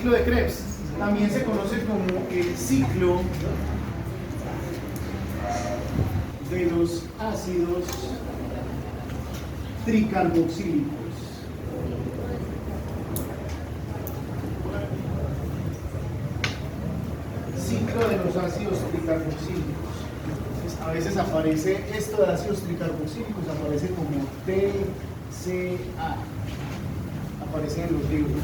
ciclo de Krebs. También se conoce como el ciclo de los ácidos tricarboxílicos. Ciclo de los ácidos tricarboxílicos. Entonces, a veces aparece esto de ácidos tricarboxílicos, aparece como TCA. Aparece en los libros.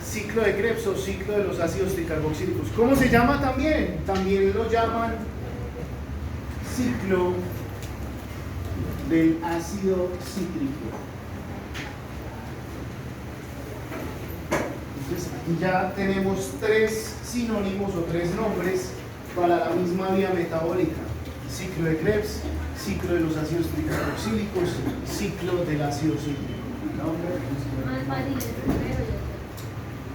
Ciclo de Krebs o ciclo de los ácidos tricarboxílicos. ¿Cómo se llama también? También lo llaman ciclo del ácido cítrico. Entonces aquí ya tenemos tres sinónimos o tres nombres para la misma vía metabólica. Ciclo de Krebs, ciclo de los ácidos tricarboxílicos, ciclo del ácido cítrico.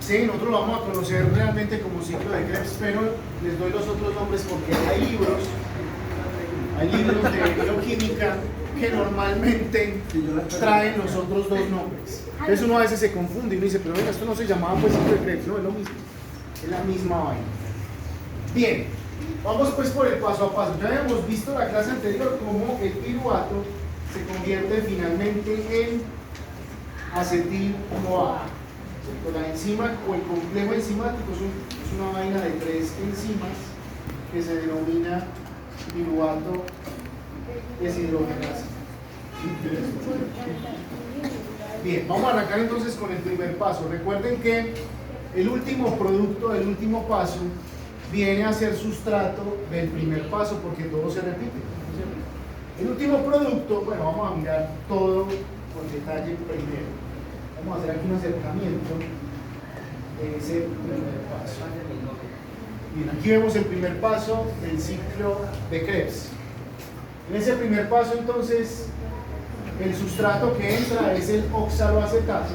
Sí, nosotros lo vamos a conocer realmente como ciclo de Krebs, pero les doy los otros nombres porque hay libros de bioquímica que normalmente traen los otros dos nombres. Entonces uno a veces se confunde y uno dice, pero venga, esto no se llamaba pues ciclo de Krebs, no, es lo mismo, es la misma vaina. Bien, vamos pues por el paso a paso. Ya habíamos visto en la clase anterior cómo el piruvato se convierte finalmente en acetil-CoA. La enzima o el complejo enzimático es una vaina de tres enzimas que se denomina piruvato deshidrogenasa. Bien, vamos a arrancar entonces con el primer paso. Recuerden que el último producto, el último paso, viene a ser sustrato del primer paso porque todo se repite. El último producto, bueno, vamos a mirar todo con detalle primero. Vamos a hacer aquí un acercamiento de ese primer paso. Bien, aquí vemos el primer paso del ciclo de Krebs. En ese primer paso, entonces, el sustrato que entra es el oxaloacetato.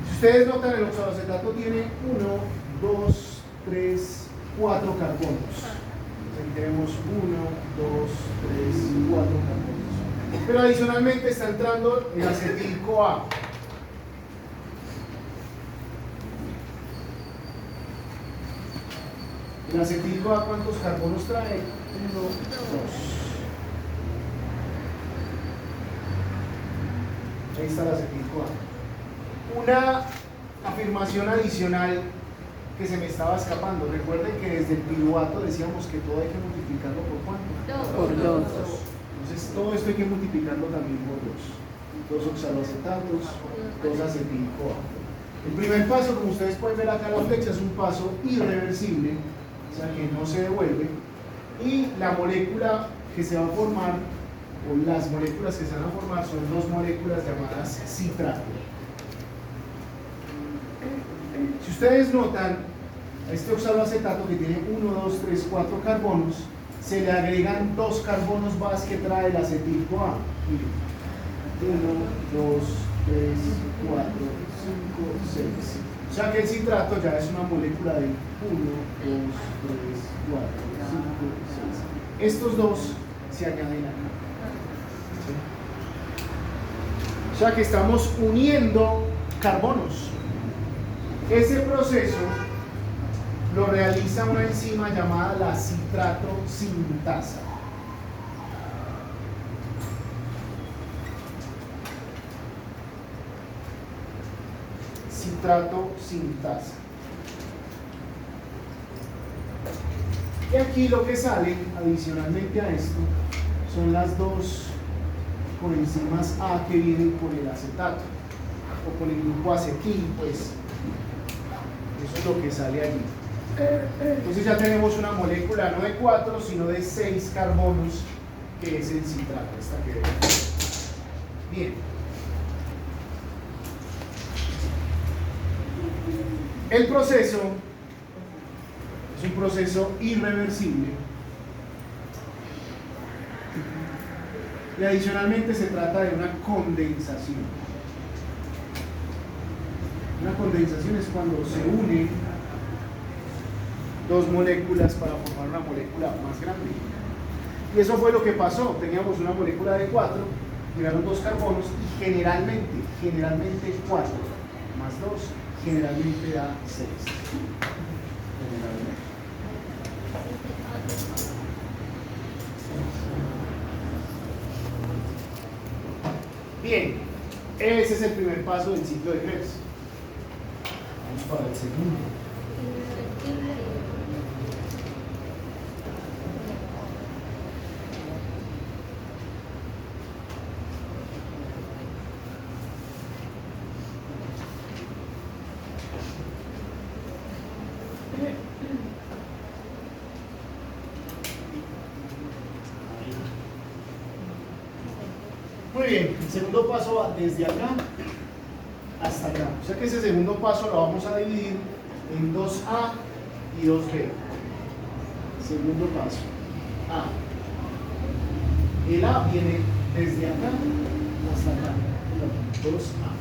Si ustedes notan, el oxaloacetato tiene 1, 2, 3, 4 carbonos. Aquí tenemos 1, 2, 3, 4 carbonos. Pero adicionalmente está entrando el acetil-CoA. El acetil-CoA, ¿cuántos carbonos trae? 1, 2. Ahí está el acetil-CoA. Una afirmación adicional que se me estaba escapando. Recuerden que desde el piruvato decíamos que todo hay que multiplicarlo por ¿cuánto? Por 2. Entonces todo esto hay que multiplicarlo también por 2. 2 oxaloacetatos, 2 acetil-CoA. El primer paso, como ustedes pueden ver acá en la flecha, es un paso irreversible, o sea que no se devuelve, y la molécula que se va a formar, o las moléculas que se van a formar, son dos moléculas llamadas citrato. Si ustedes notan, a este oxaloacetato que tiene 1, 2, 3, 4 carbonos, se le agregan 2 carbonos más que trae el acetil-CoA. 1, 2, 3, 4, 5, 6. O sea que el citrato ya es una molécula de 1, 2, 3, 4, 5, 6. Estos dos se añaden acá. ¿Sí? O sea que estamos uniendo carbonos. Ese proceso lo realiza una enzima llamada la citrato sintasa. Citrato sintasa. Y aquí lo que sale adicionalmente a esto son las dos coenzimas A que vienen por el acetato o por el grupo acetil, pues. Eso es lo que sale allí. Entonces ya tenemos una molécula no de 4, sino de 6 carbonos, que es el citrato. Esta que vemos. Bien. El proceso es un proceso irreversible. Y adicionalmente se trata de una condensación. Una condensación es cuando se unen dos moléculas para formar una molécula más grande. Y eso fue lo que pasó. Teníamos una molécula de 4, llegaron 2 carbonos y generalmente 4 más 2 generalmente da 6. Generalmente. Bien, ese es el primer paso del ciclo de Krebs. Vamos para el segundo. Muy bien, el segundo paso va desde acá hasta acá. O sea que ese segundo paso lo vamos a dividir en 2A y 2B. Segundo paso. A. El A viene desde acá hasta acá. 2A.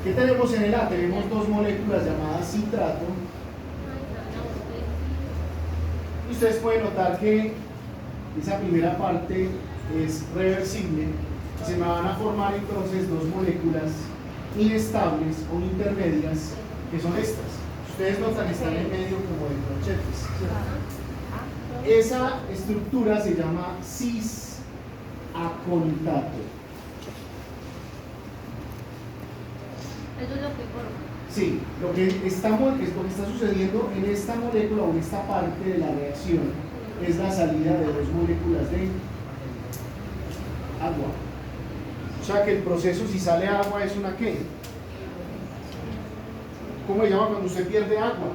¿Qué tenemos en el A? Tenemos dos moléculas llamadas citrato. Y ustedes pueden notar que esa primera parte es reversible. Se me van a formar entonces dos moléculas inestables o intermedias, que son estas. Ustedes notan, están en medio como de crochetes. Esa estructura se llama cis-aconitato. Eso es lo que forma. Sí, lo que está sucediendo en esta molécula o en esta parte de la reacción es la salida de dos moléculas de agua. O sea que el proceso, si sale agua, es una ¿qué? ¿Cómo se llama cuando usted pierde agua?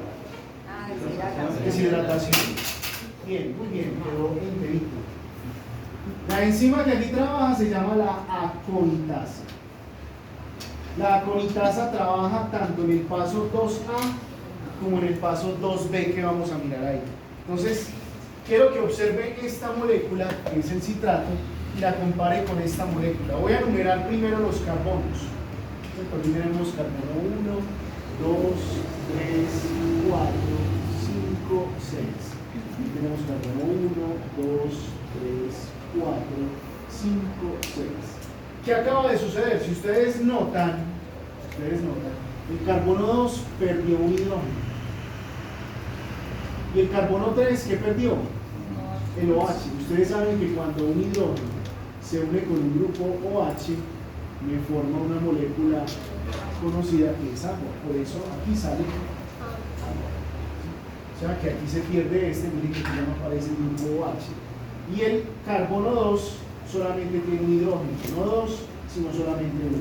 Deshidratación. Bien, muy bien, quedó enterito. La enzima que aquí trabaja se llama la aconitasa. La aconitasa trabaja tanto en el paso 2A como en el paso 2B que vamos a mirar ahí. Entonces, quiero que observen esta molécula, que es el citrato, y la compare con esta molécula. Voy a numerar primero los carbonos. Entonces, tenemos carbono 1, 2, 3, 4, 5, 6. Aquí tenemos carbono 1, 2, 3, 4, 5, 6. ¿Qué acaba de suceder? Si ustedes notan, el carbono 2 perdió un hidrógeno. Y el carbono 3, ¿qué perdió? El OH. Ustedes saben que cuando un hidrógeno se une con un grupo OH, me forma una molécula conocida que es agua. Por eso aquí sale agua. O sea que aquí se pierde miren que ya no aparece el grupo OH. Y el carbono 2 solamente tiene un hidrógeno, no dos, sino solamente uno.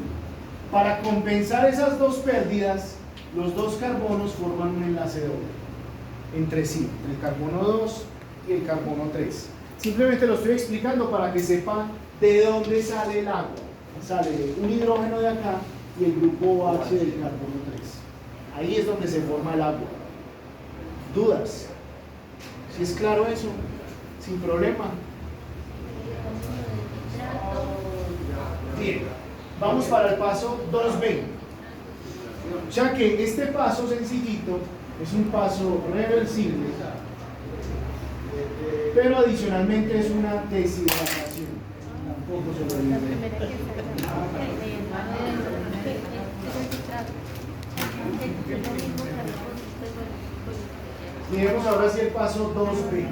Para compensar esas dos pérdidas, los dos carbonos forman un enlace doble entre sí, entre el carbono 2 y el carbono 3. Simplemente lo estoy explicando para que sepa de dónde sale el agua. Sale un hidrógeno de acá y el grupo OH del carbono 3. Ahí es donde se forma el agua. ¿Dudas? ¿Si es claro eso? Sin problema. Bien, vamos para el paso 2B. Ya que este paso sencillito es un paso reversible, pero adicionalmente es una deshidratación. Tampoco se lo digo. Miremos ahora sí el paso 2B.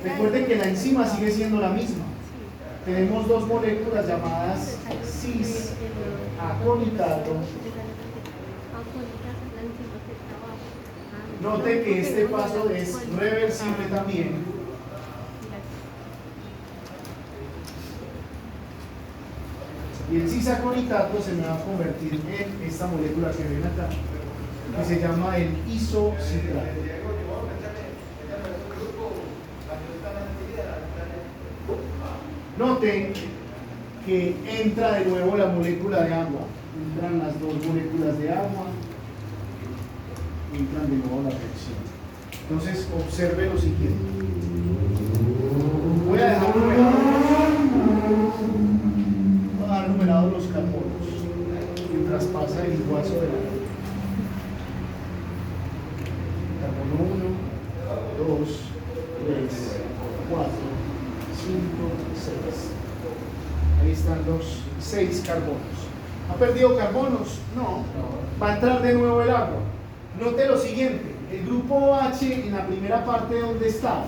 Recuerden que la enzima sigue siendo la misma. Tenemos dos moléculas llamadas cis-aconitato. Note que este paso es reversible también. Y el cis-aconitato se me va a convertir en esta molécula que ven acá, que se llama el isocitrato. Noten que entra de nuevo la molécula de agua. Entran las dos moléculas de agua. Entran de nuevo a la reacción. Entonces, observe lo siguiente. Voy a dejar numerados los carbonos mientras pasa el iguazo de la agua. 3, 4, 5, 6. Ahí están los 6 carbonos. ¿Ha perdido carbonos? No. Va a entrar de nuevo el agua. Note lo siguiente. El grupo OH en la primera parte, ¿dónde está?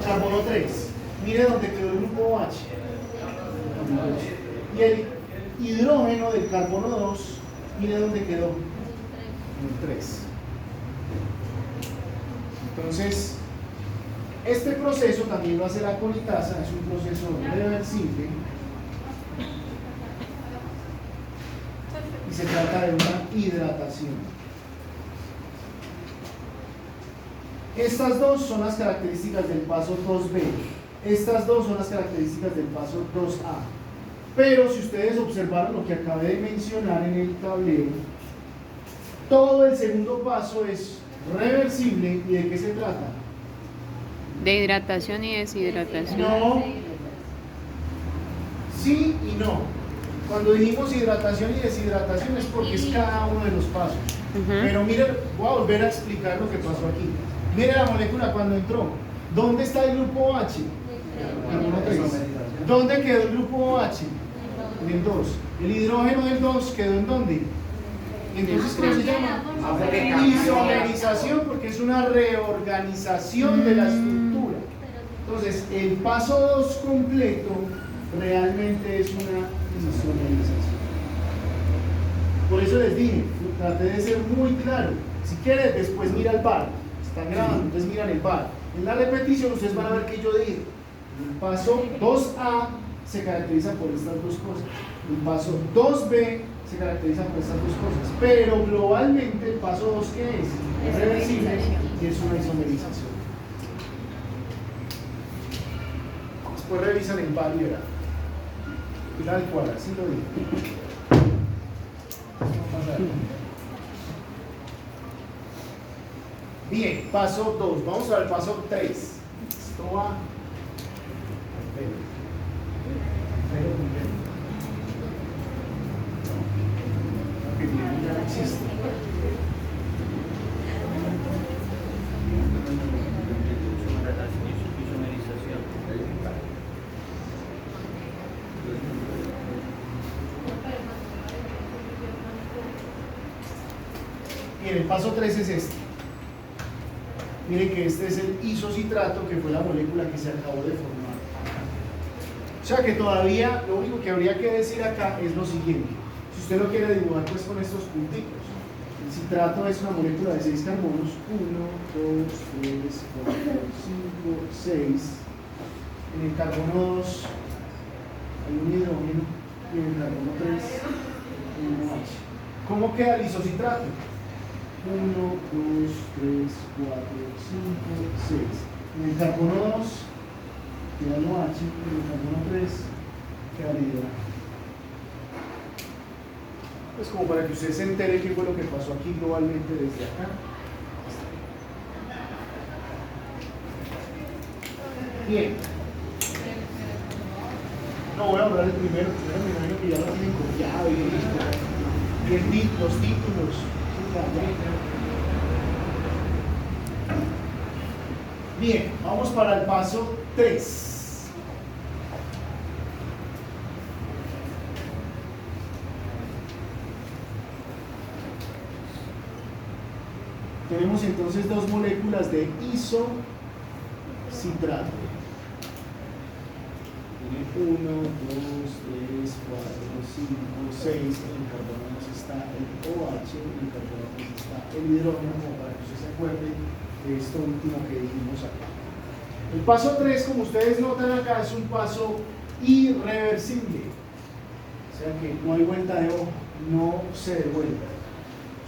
Carbono 3. Mire dónde quedó el grupo OH. Y el hidrógeno del carbono 2, mire dónde quedó. En el 3. Entonces, este proceso también lo hace la colitasa, es un proceso reversible y se trata de una hidratación. Estas dos son las características del paso 2B. Estas dos son las características del paso 2A. Pero si ustedes observaron lo que acabé de mencionar en el tablero, todo el segundo paso es reversible. ¿Y de qué se trata? De hidratación y deshidratación. No. Sí y no. Cuando dijimos hidratación y deshidratación es porque es cada uno de los pasos. Pero miren, voy a volver a explicar lo que pasó aquí. Mire la molécula cuando entró. ¿Dónde está el grupo OH? ¿Dónde quedó el grupo OH? En el 2. ¿El hidrógeno del 2 quedó en dónde? Entonces, ¿cómo se llama? Isomerización, porque es una reorganización de la estructura. Entonces, el paso 2 completo realmente es una isomerización. Por eso les dije, traté de ser muy claro. Si quieres, después mira el bar. Están grabando, entonces miran el bar. En la repetición ustedes van a ver que yo dije, el paso 2A se caracteriza por estas dos cosas. El paso 2B se caracteriza por estas dos cosas. Pero globalmente el paso 2, ¿qué es? Es reversible y es una isomerización. Después revisan el bar y verán. Tal cual, así lo digo. Bien, paso 2. Vamos al paso 3. Esto va. Ya no existe. Bien, el paso 3 es este. Miren que este es el isocitrato, que fue la molécula que se acabó de formar. O sea que todavía lo único que habría que decir acá es lo siguiente. Si usted lo quiere dibujar pues con estos puntitos. El citrato es una molécula de 6 carbonos. 1, 2, 3, 4, 5, 6. En el carbono 2 hay un hidrógeno y en el carbono 3 un OH. ¿Cómo queda el isocitrato? 1, 2, 3, 4, 5, 6. En el carbono 2 queda el OH, en el carbono 3 queda el hidrógeno. Pues como para que usted se entere qué fue lo que pasó aquí globalmente desde acá. Bien. No voy a hablar del primero me imagino que ya lo tienen copiado y los títulos. Bien, vamos para el paso 3. Tenemos entonces dos moléculas de isocitrato. 1, 2, 3, 4, 5, 6. En el carbono 2 está el OH, en el carbono 3 está el hidrógeno, como para que usted se acuerde de esto último que dijimos acá. El paso 3, como ustedes notan acá, es un paso irreversible. O sea que no hay vuelta de hoja, no se devuelve.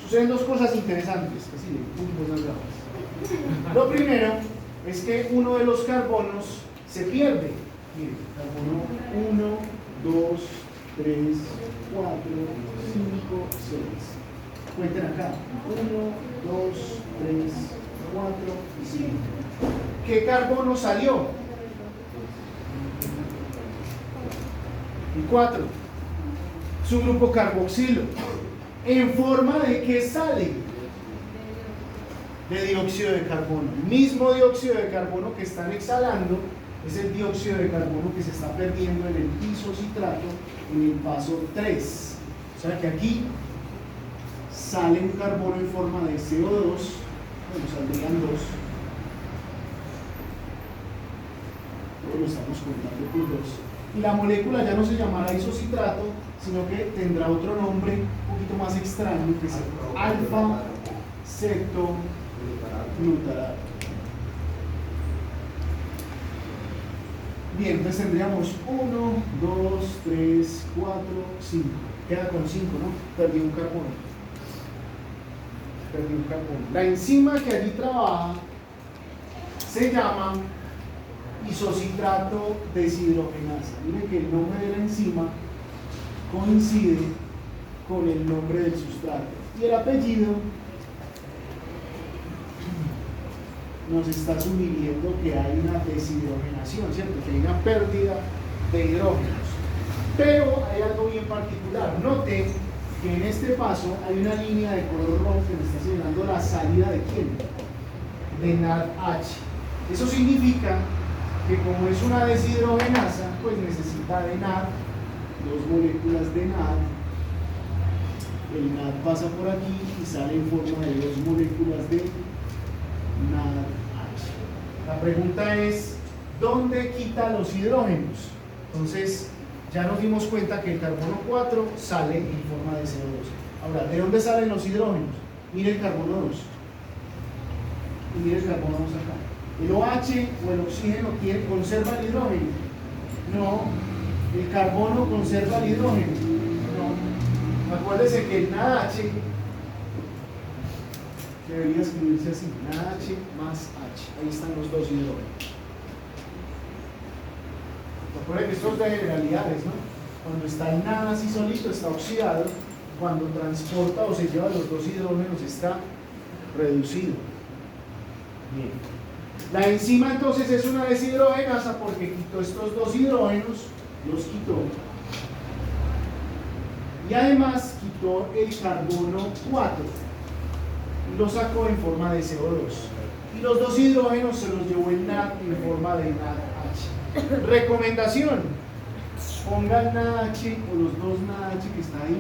Suceden dos cosas interesantes, así de cosas graves. Lo primero es que uno de los carbonos se pierde. Miren, carbono 1, 2, 3, 4, 5, 6. Cuenten acá. 1, 2, 3, 4 y 5. ¿Qué carbono salió? El 4. Es un grupo carboxilo. ¿En forma de qué sale? de dióxido de carbono. El mismo dióxido de carbono que están exhalando es el dióxido de carbono que se está perdiendo en el isocitrato en el paso 3. O sea que aquí sale un carbono en forma de CO2, bueno, saldrían dos. Luego lo estamos contando por dos. Y la molécula ya no se llamará isocitrato, sino que tendrá otro nombre un poquito más extraño, que es alfa-cetoglutarato. Bien, entonces tendríamos 1, 2, 3, 4, 5. Queda con 5, ¿no? Perdí un carbono. La enzima que allí trabaja se llama isocitrato deshidrogenasa. Miren que el nombre de la enzima coincide con el nombre del sustrato. Y el apellido nos está sugiriendo que hay una deshidrogenación, ¿cierto? Que hay una pérdida de hidrógenos. Pero hay algo bien particular. Note que en este paso hay una línea de color rojo que me está señalando la salida de ¿quién? De NADH. Eso significa que como es una deshidrogenasa, pues necesita de NAD, dos moléculas de NAD. El NAD pasa por aquí y sale en forma de dos moléculas de NADH. La pregunta es, ¿dónde quita los hidrógenos? Entonces, ya nos dimos cuenta que el carbono 4 sale en forma de CO2. Ahora, ¿de dónde salen los hidrógenos? Mire el carbono 2. Y mire el carbono 2 acá. ¿El OH o el oxígeno conserva el hidrógeno? No. ¿El carbono conserva el hidrógeno? No. Acuérdese que el NADH debería escribirse así: NADH más H. Ahí están los dos hidrógenos. Recuerden que esto es de generalidades, ¿no? Cuando está el NAD así solito está oxidado, cuando transporta o se lleva los dos hidrógenos está reducido. Bien. La enzima entonces es una deshidrogenasa porque quitó estos dos hidrógenos, los quitó. Y además quitó el carbono 4 y lo sacó en forma de CO2. Y los dos hidrógenos se los llevó el NAD en forma de NADH. Recomendación: ponga el NADH o los dos NADH que está ahí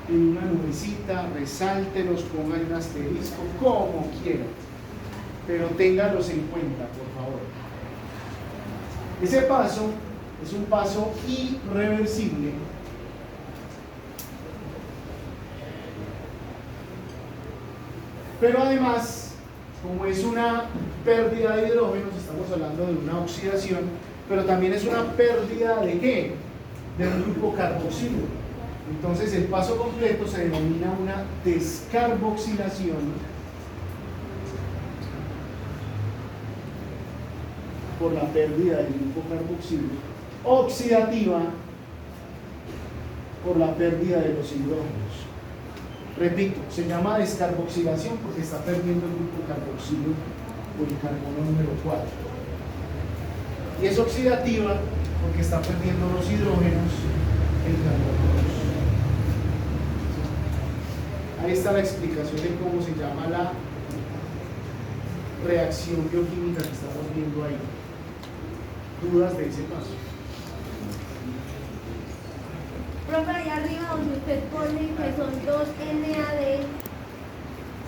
en una nubecita, resáltelos, ponga en un asterisco, como quiera, pero téngalos en cuenta, por favor. Ese paso es un paso irreversible. Pero además, como es una pérdida de hidrógenos, estamos hablando de una oxidación, pero también es una pérdida ¿de qué? De un grupo carboxilo. Entonces el paso completo se denomina una descarboxilación por la pérdida del grupo carboxilo, oxidativa por la pérdida de los hidrógenos. Repito, se llama descarboxilación porque está perdiendo el grupo carboxilo por el carbono número 4. Y es oxidativa porque está perdiendo los hidrógenos, el carbono 2. Ahí está la explicación de cómo se llama la reacción bioquímica que estamos viendo ahí. ¿Dudas de ese paso? Profe, ahí arriba donde usted pone que son 2 NAD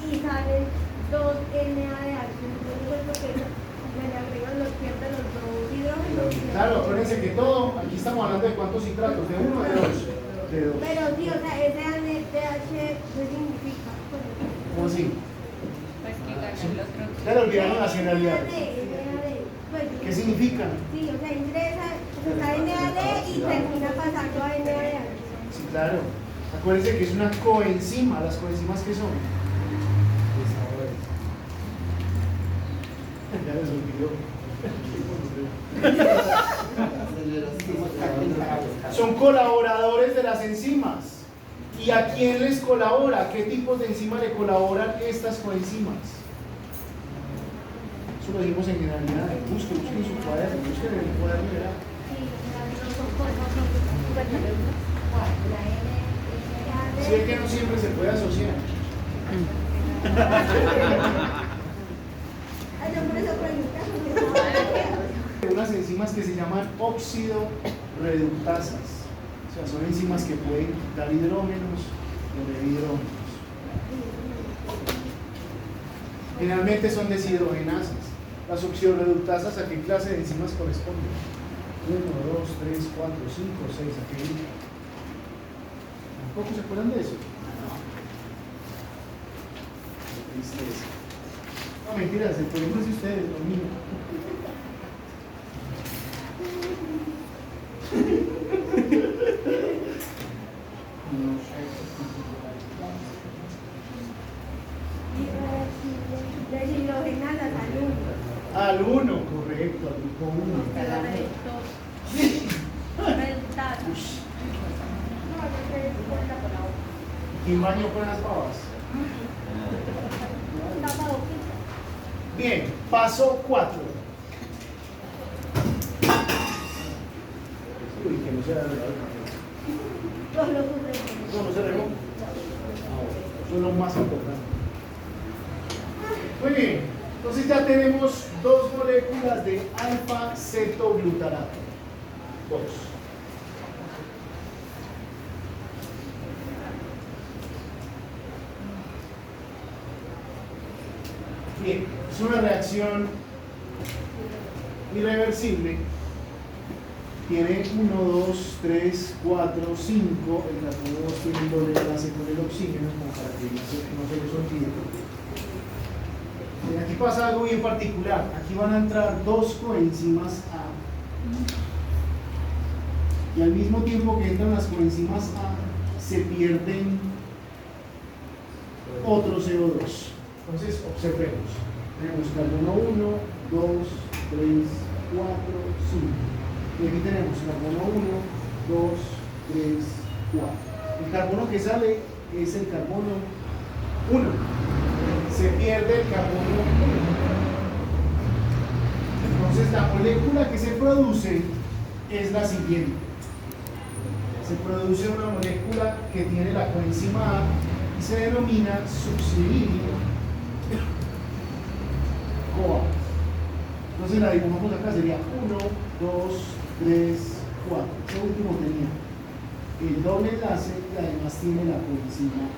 y salen 2 NADH, entonces que me le agregan los pierden los dos hidrógenos. Claro, acuérdense que todo, aquí estamos hablando de cuántos citratos, de uno o de dos. De dos. Pero sí, o sea, ese NADH, ¿qué significa? ¿Cómo así? Pues que gana el otro. Claro, olvidaron las generalidades. Pues, ¿Qué significa? sí, o sea, ingresa, está NAD y termina pasando a NADH. Sí, claro. Acuérdense que es una coenzima. ¿Las coenzimas qué son? Ya les olvidó. Son colaboradores de las enzimas. ¿Y a quién les colabora? ¿A qué tipos de enzima le colaboran estas coenzimas? Eso lo dimos en generalidad. Busquen en su cuaderno, busquen en el cuaderno. ¿Verdad? Si es que no siempre se puede asociar. Ay, yo por eso pregunté, porque estaba Unas enzimas que se llaman óxido reductasas. O sea, son enzimas que pueden quitar hidrógenos o deshidrógenos. Generalmente son deshidrogenasas. Las oxidorreductasas, ¿a qué clase de enzimas corresponden? 1, 2, 3, 4, 5, 6, ¿a qué? ¿Tampoco se acuerdan de eso? Qué tristeza. No, mentiras, el problema es de ustedes, lo mío. deshidrogenadas al 1. Al 1, correcto, al grupo 1. ¿Quién bañó con las babas? Bien, paso 4. Uy, que no se haya regado el café. No, no se regó. Eso es lo más importante. Muy bien, entonces ya tenemos 2 moléculas de alfa-cetoglutarato. 2. Bien, es una reacción irreversible. Tiene 1, 2, 3, 4, 5. El carbono 2 tiene el doble enlace con el oxígeno, como para que no se les olvide. Aquí pasa algo bien particular. Aquí van a entrar 2 coenzimas A. Y al mismo tiempo que entran las coenzimas A, se pierden otro CO2. Entonces, observemos. Tenemos carbono 1, 2, 3, 4, 5. Y aquí tenemos carbono 1, 2, 3, 4. El carbono que sale es el carbono 1. Se pierde el carbono 1. Entonces la molécula que se produce es la siguiente. Se produce una molécula que tiene la coenzima A y se denomina succinil CoA. Entonces la dibujamos acá, sería 1, 2, 3, 4. Ese último tenía el doble enlace y además tiene la coenzima A.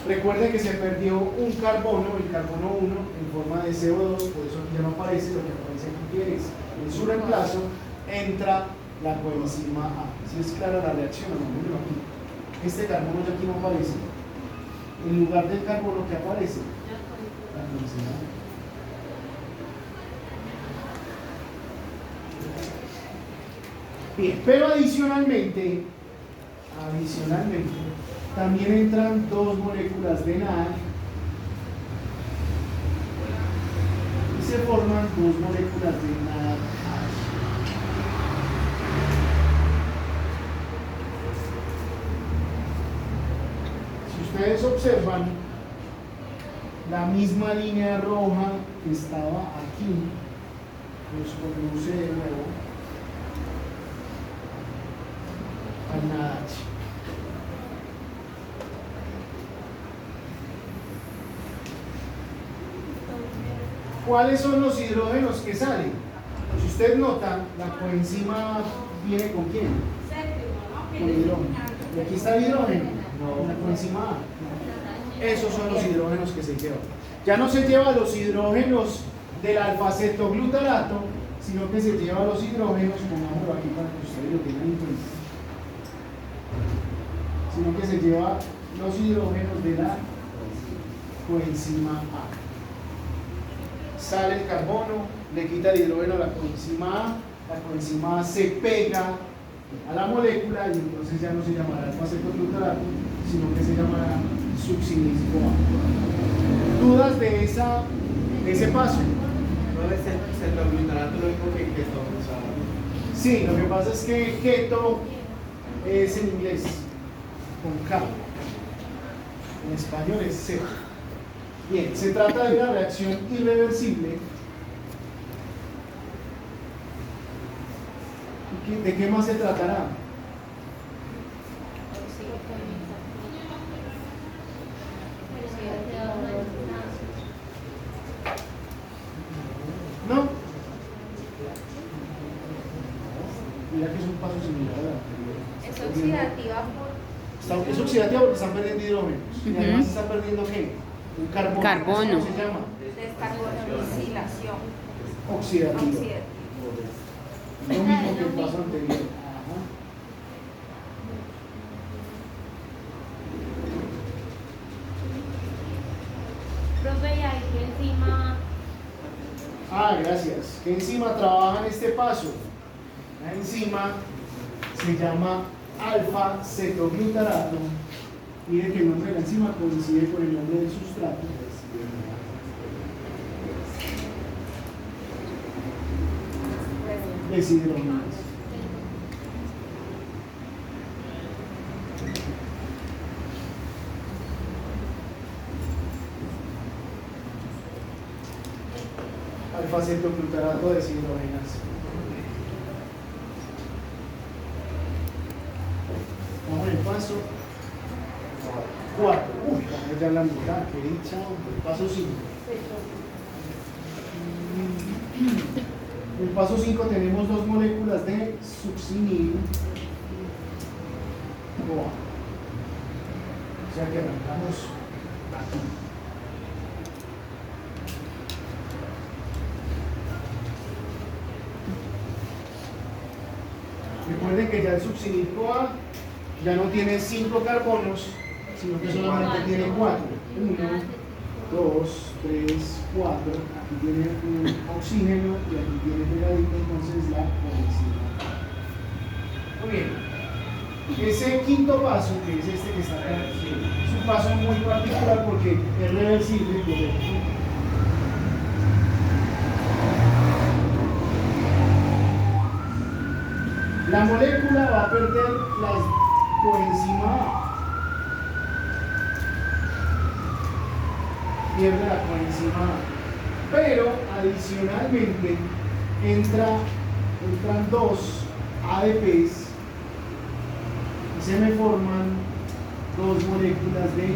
Recuerden que se perdió un carbono, el carbono 1, en forma de CO2, por eso aquí ya no aparece, lo que aparece aquí es en su reemplazo, entra la coenzima A. Si es clara la reacción, no, aquí. Este carbono ya aquí no aparece. En lugar del carbono que aparece, la coenzima A. Bien, pero adicionalmente, también entran 2 moléculas de NAD y se forman 2 moléculas de NADH. Si ustedes observan, la misma línea roja que estaba aquí nos conduce de nuevo al NADH. ¿Cuáles son los hidrógenos que salen? Si ustedes notan, la coenzima viene con quién? Con hidrógeno. Y aquí está el hidrógeno, la coenzima A. Esos son los hidrógenos que se llevan. Ya no se lleva los hidrógenos del alfa-cetoglutarato, sino que se lleva los hidrógenos, pongámoslo aquí para que ustedes lo tengan en cuenta, sino que se lleva los hidrógenos de la coenzima A. Sale el carbono, le quita el hidrógeno a la coenzima A se pega a la molécula y entonces ya no se llamará alfa-cetoglutarato, sino que se llamará succinil CoA. ¿Dudas de ese paso? No es cetoglutarato lo mismo que keto. Sí, lo que pasa es que keto es en inglés, con K. En español es C. Bien, se trata de una reacción irreversible. ¿De qué más se tratará? paso similar al anterior. Es oxidativa por Es oxidativa porque están perdiendo hidrógenos. Y Ujú. además están perdiendo ¿qué? Un carbono. Carbono. ¿Cómo se llama? descarbonilación. Oxidativo. Oxidativa. Lo mismo que el paso anterior. Ajá. Profe, y ahí que encima, Ah, gracias. ¿Qué enzima trabaja en este paso? La enzima se llama alfa-cetoglutarato. Mire que el nombre de la enzima coincide con el nombre del sustrato. Deshidrogenasa. Alfa-cetoglutarato deshidrogenasa. Vamos en el paso 4. Uy, vamos ya a la mitad, que dicha, hombre. Paso 5. En el paso 5 tenemos dos moléculas de succinil CoA. O sea que arrancamos aquí. Recuerden que ya el succinil CoA ya no tiene 5 carbonos, sino que solamente tiene 4. 1, 2, 3, 4. Aquí tiene un oxígeno y aquí tiene pegadito entonces la coenzima. Muy bien. Ese quinto paso, que es este que está acá, es un paso muy particular porque es reversible, correcto. La molécula va a perder la coenzima A. Pierde la coenzima A. Pero adicionalmente entran dos ADPs y se me forman dos moléculas de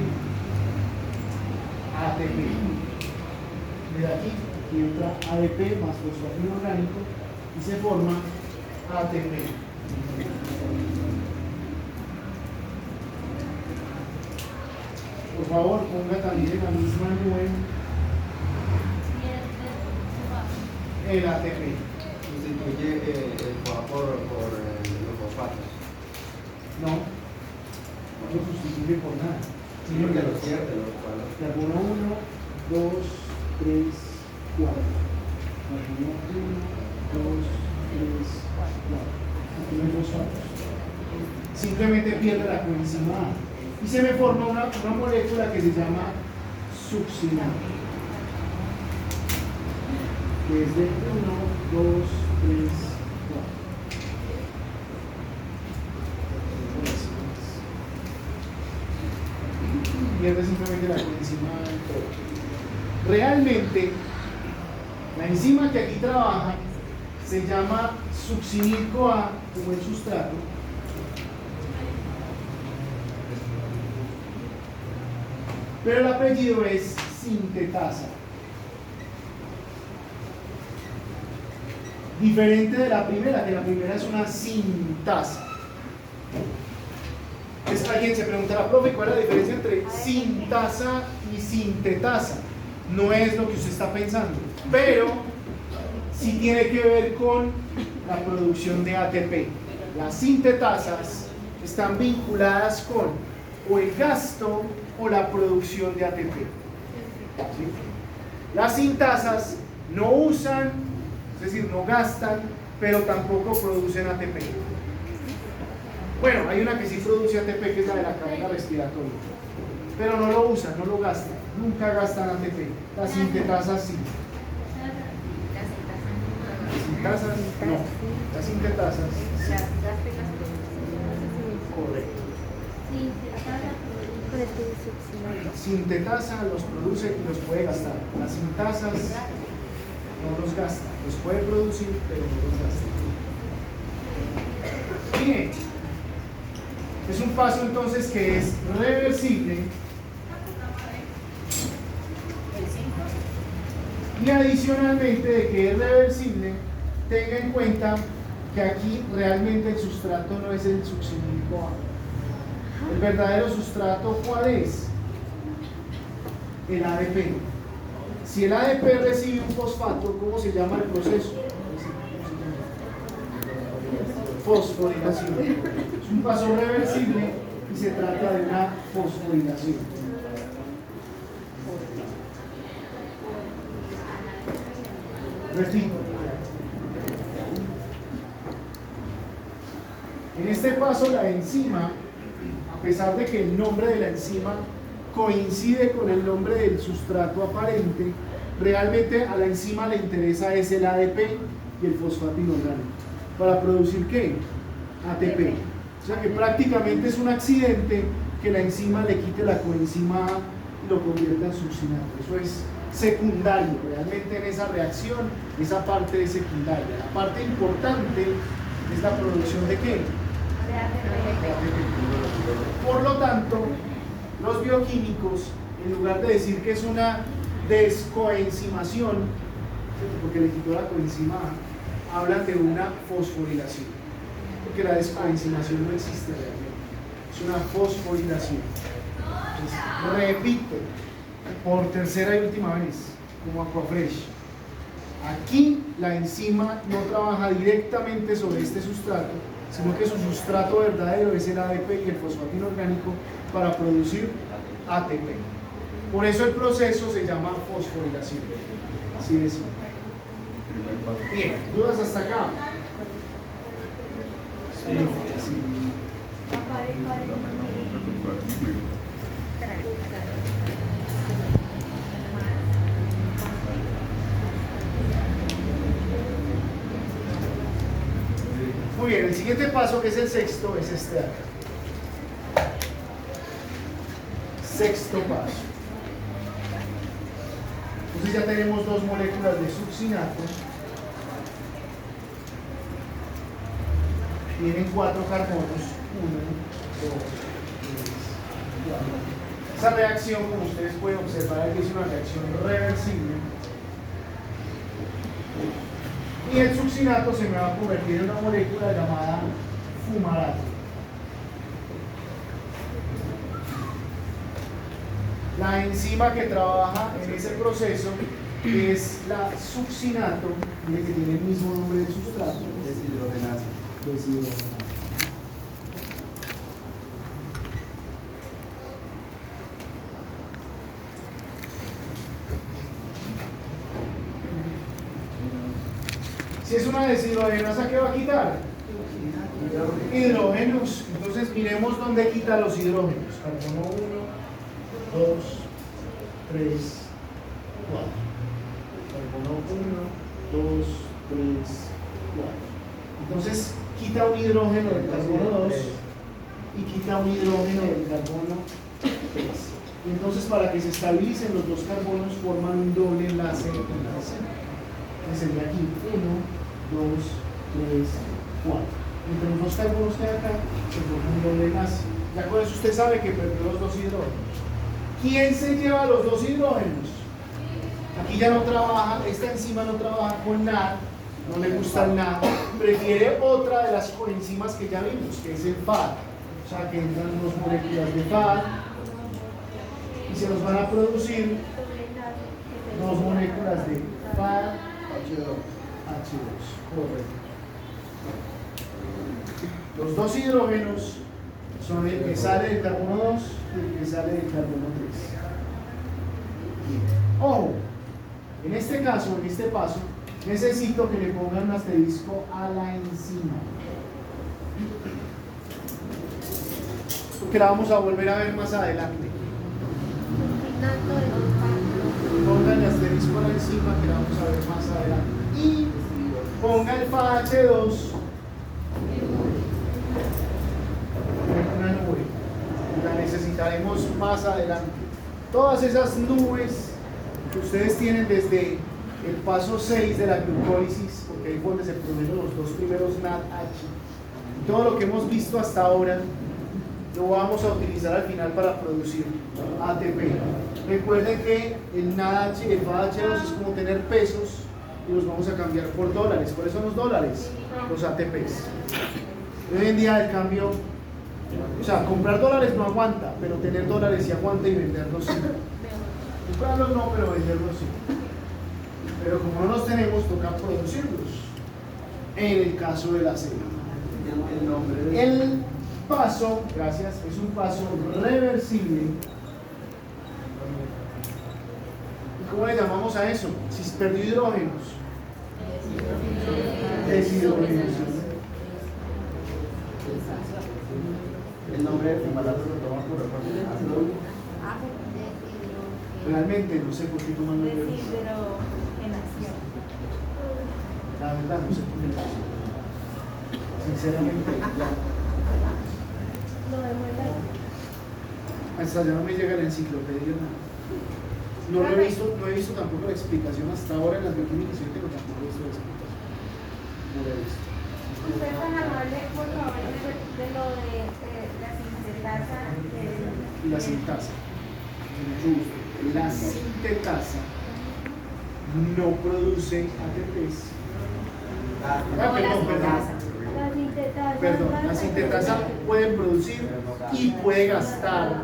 ATP. De aquí entra ADP más fosfato orgánico y se forma ATP. Por favor, ponga también en la misma nube el ATP. Sustituye el CoA por los fosfatos. No, no lo sustituye por nada. Sí, porque los pierde, los cuales. Carbono 1, 2, 3, 4. Carbono 1, 2, 3, 4. Aquí no hay fosfatos. Simplemente pierde la coenzima A. Y se me forma una molécula que se llama succinal. Que es de 1, 2, 3, 4. Pierde simplemente la coenzima A en todo. Realmente, la enzima que aquí trabaja se llama succinil CoA, como el sustrato. Pero el apellido es sintetasa. Diferente de la primera, que la primera es una sintasa. Alguien se preguntará, profe, ¿cuál es la diferencia entre sintasa y sintetasa? No es lo que usted está pensando, pero sí tiene que ver con la producción de ATP. Las sintetasas están vinculadas con o el gasto o la producción de ATP. ¿Sí? Las sintasas no usan, es decir, no gastan, pero tampoco producen ATP. Bueno, hay una que sí produce ATP, que es la de la cadena respiratoria, pero no lo usan, no lo gastan, nunca gastan ATP. Las sintetasas sí. Las sintetasas no. Las sintetasas sí. Correcto. Sintetasa los produce y los puede gastar. Las sintasas no los gasta, los puede producir, pero no los gasta. Bien, es un paso entonces que es reversible y adicionalmente de que es reversible, tenga en cuenta que aquí realmente el sustrato no es el succinilco A. El verdadero sustrato, ¿cuál es? El ADP. Si el ADP recibe un fosfato, ¿cómo se llama el proceso? Fosforilación. Es un paso reversible y se trata de una fosforilación. Repito. En este paso la enzima, a pesar de que el nombre de la enzima coincide con el nombre del sustrato aparente, realmente a la enzima le interesa es el ADP y el fosfato inorgánico. ¿Para producir qué? ATP. O sea que prácticamente es un accidente que la enzima le quite la coenzima A y lo convierta en succinato. Eso es secundario, realmente en esa reacción, esa parte es secundaria. La parte importante es la producción de qué? Por lo tanto, los bioquímicos, en lugar de decir que es una descoenzimación, porque le quitó la coenzima A, hablan de una fosforilación, porque la descoenzimación no existe realmente, es una fosforilación. Entonces, repito, por tercera y última vez, como Aquafresh, aquí la enzima no trabaja directamente sobre este sustrato, sino que su sustrato verdadero es el ADP y el fosfato inorgánico para producir ATP. Por eso el proceso se llama fosforilación. Así es. Bien, ¿dudas hasta acá? Sí. Muy bien, el siguiente paso, que es el sexto, es este de acá. Sexto paso. Entonces ya tenemos dos moléculas de succinato. Tienen 4 carbonos. 1, 2, 3, 4. Esa reacción, como ustedes pueden observar, es una reacción reversible. Y el succinato se me va a convertir en una molécula llamada fumarato. La enzima que trabaja en ese proceso es la succinato, que tiene el mismo nombre del sustrato. Deshidrogenasa. Si es una deshidrogenasa, ¿qué va a quitar? Hidrógenos. Entonces miremos dónde quita los hidrógenos. Carbono 1, 2, 3, 4. Carbono 1, 2, 3, 4. Entonces quita un hidrógeno del carbono 2 y quita un hidrógeno del carbono 3. Y entonces para que se estabilicen los dos carbonos forman un doble enlace en la C. Sería aquí 1, 2, 3, 4. Entre los dos carbonos que hay acá se forma un doble enlace. Ya con eso usted sabe que perdió los dos hidrógenos. ¿Quién se lleva los dos hidrógenos? Aquí ya no trabaja, esta enzima no trabaja con NAD, no le gusta el NAD, prefiere otra de las coenzimas que ya vimos, que es el FAD. O sea que entran dos moléculas de FAD y se nos van a producir dos moléculas de FAD H2. Correcto. Los dos hidrógenos son el que sale del carbono 2 y el que sale del carbono 3. Ojo, en este caso, en este paso, necesito que le pongan un asterisco a la enzima, porque la vamos a volver a ver más adelante. Pongan el asterisco a la enzima, que la vamos a ver más adelante. Y ponga el FAH2 en una nube. La necesitaremos más adelante. Todas esas nubes que ustedes tienen desde el paso 6 de la glucólisis, porque ahí fue donde se produjeron los dos primeros NADH. Todo lo que hemos visto hasta ahora lo vamos a utilizar al final para producir ATP. Recuerden que el NADH y el FAH2 es como tener pesos y los vamos a cambiar por dólares. ¿Cuáles son los dólares? Los ATPs. Hoy en día el cambio, o sea, comprar dólares no aguanta, pero tener dólares sí aguanta y venderlos sí. Comprarlos no, pero venderlos sí. Pero como no los tenemos, toca producirlos. En el caso de la serie. El nombre de... El paso, gracias, es un paso reversible. ¿Y cómo le llamamos a eso? Si perdió hidrógenos. Deshidrogenación. El nombre del fumarato lo toman por reparto. Realmente no sé por qué toman los dedos. Deshidrogenación. La verdad no sé por qué. Sinceramente, Lo demuestra. hasta allá no me llega la enciclopedia. No lo he visto, no he visto tampoco la explicación hasta ahora en las bioquímicas, yo tengo tampoco he visto la explicación. No lo he visto. Usted es tan amable, por favor, de lo de la sintetasa. Y la sintasa. Mucho gusto. La sintetasa no produce ATPs. Perdón, la sintetasa puede producir y puede gastar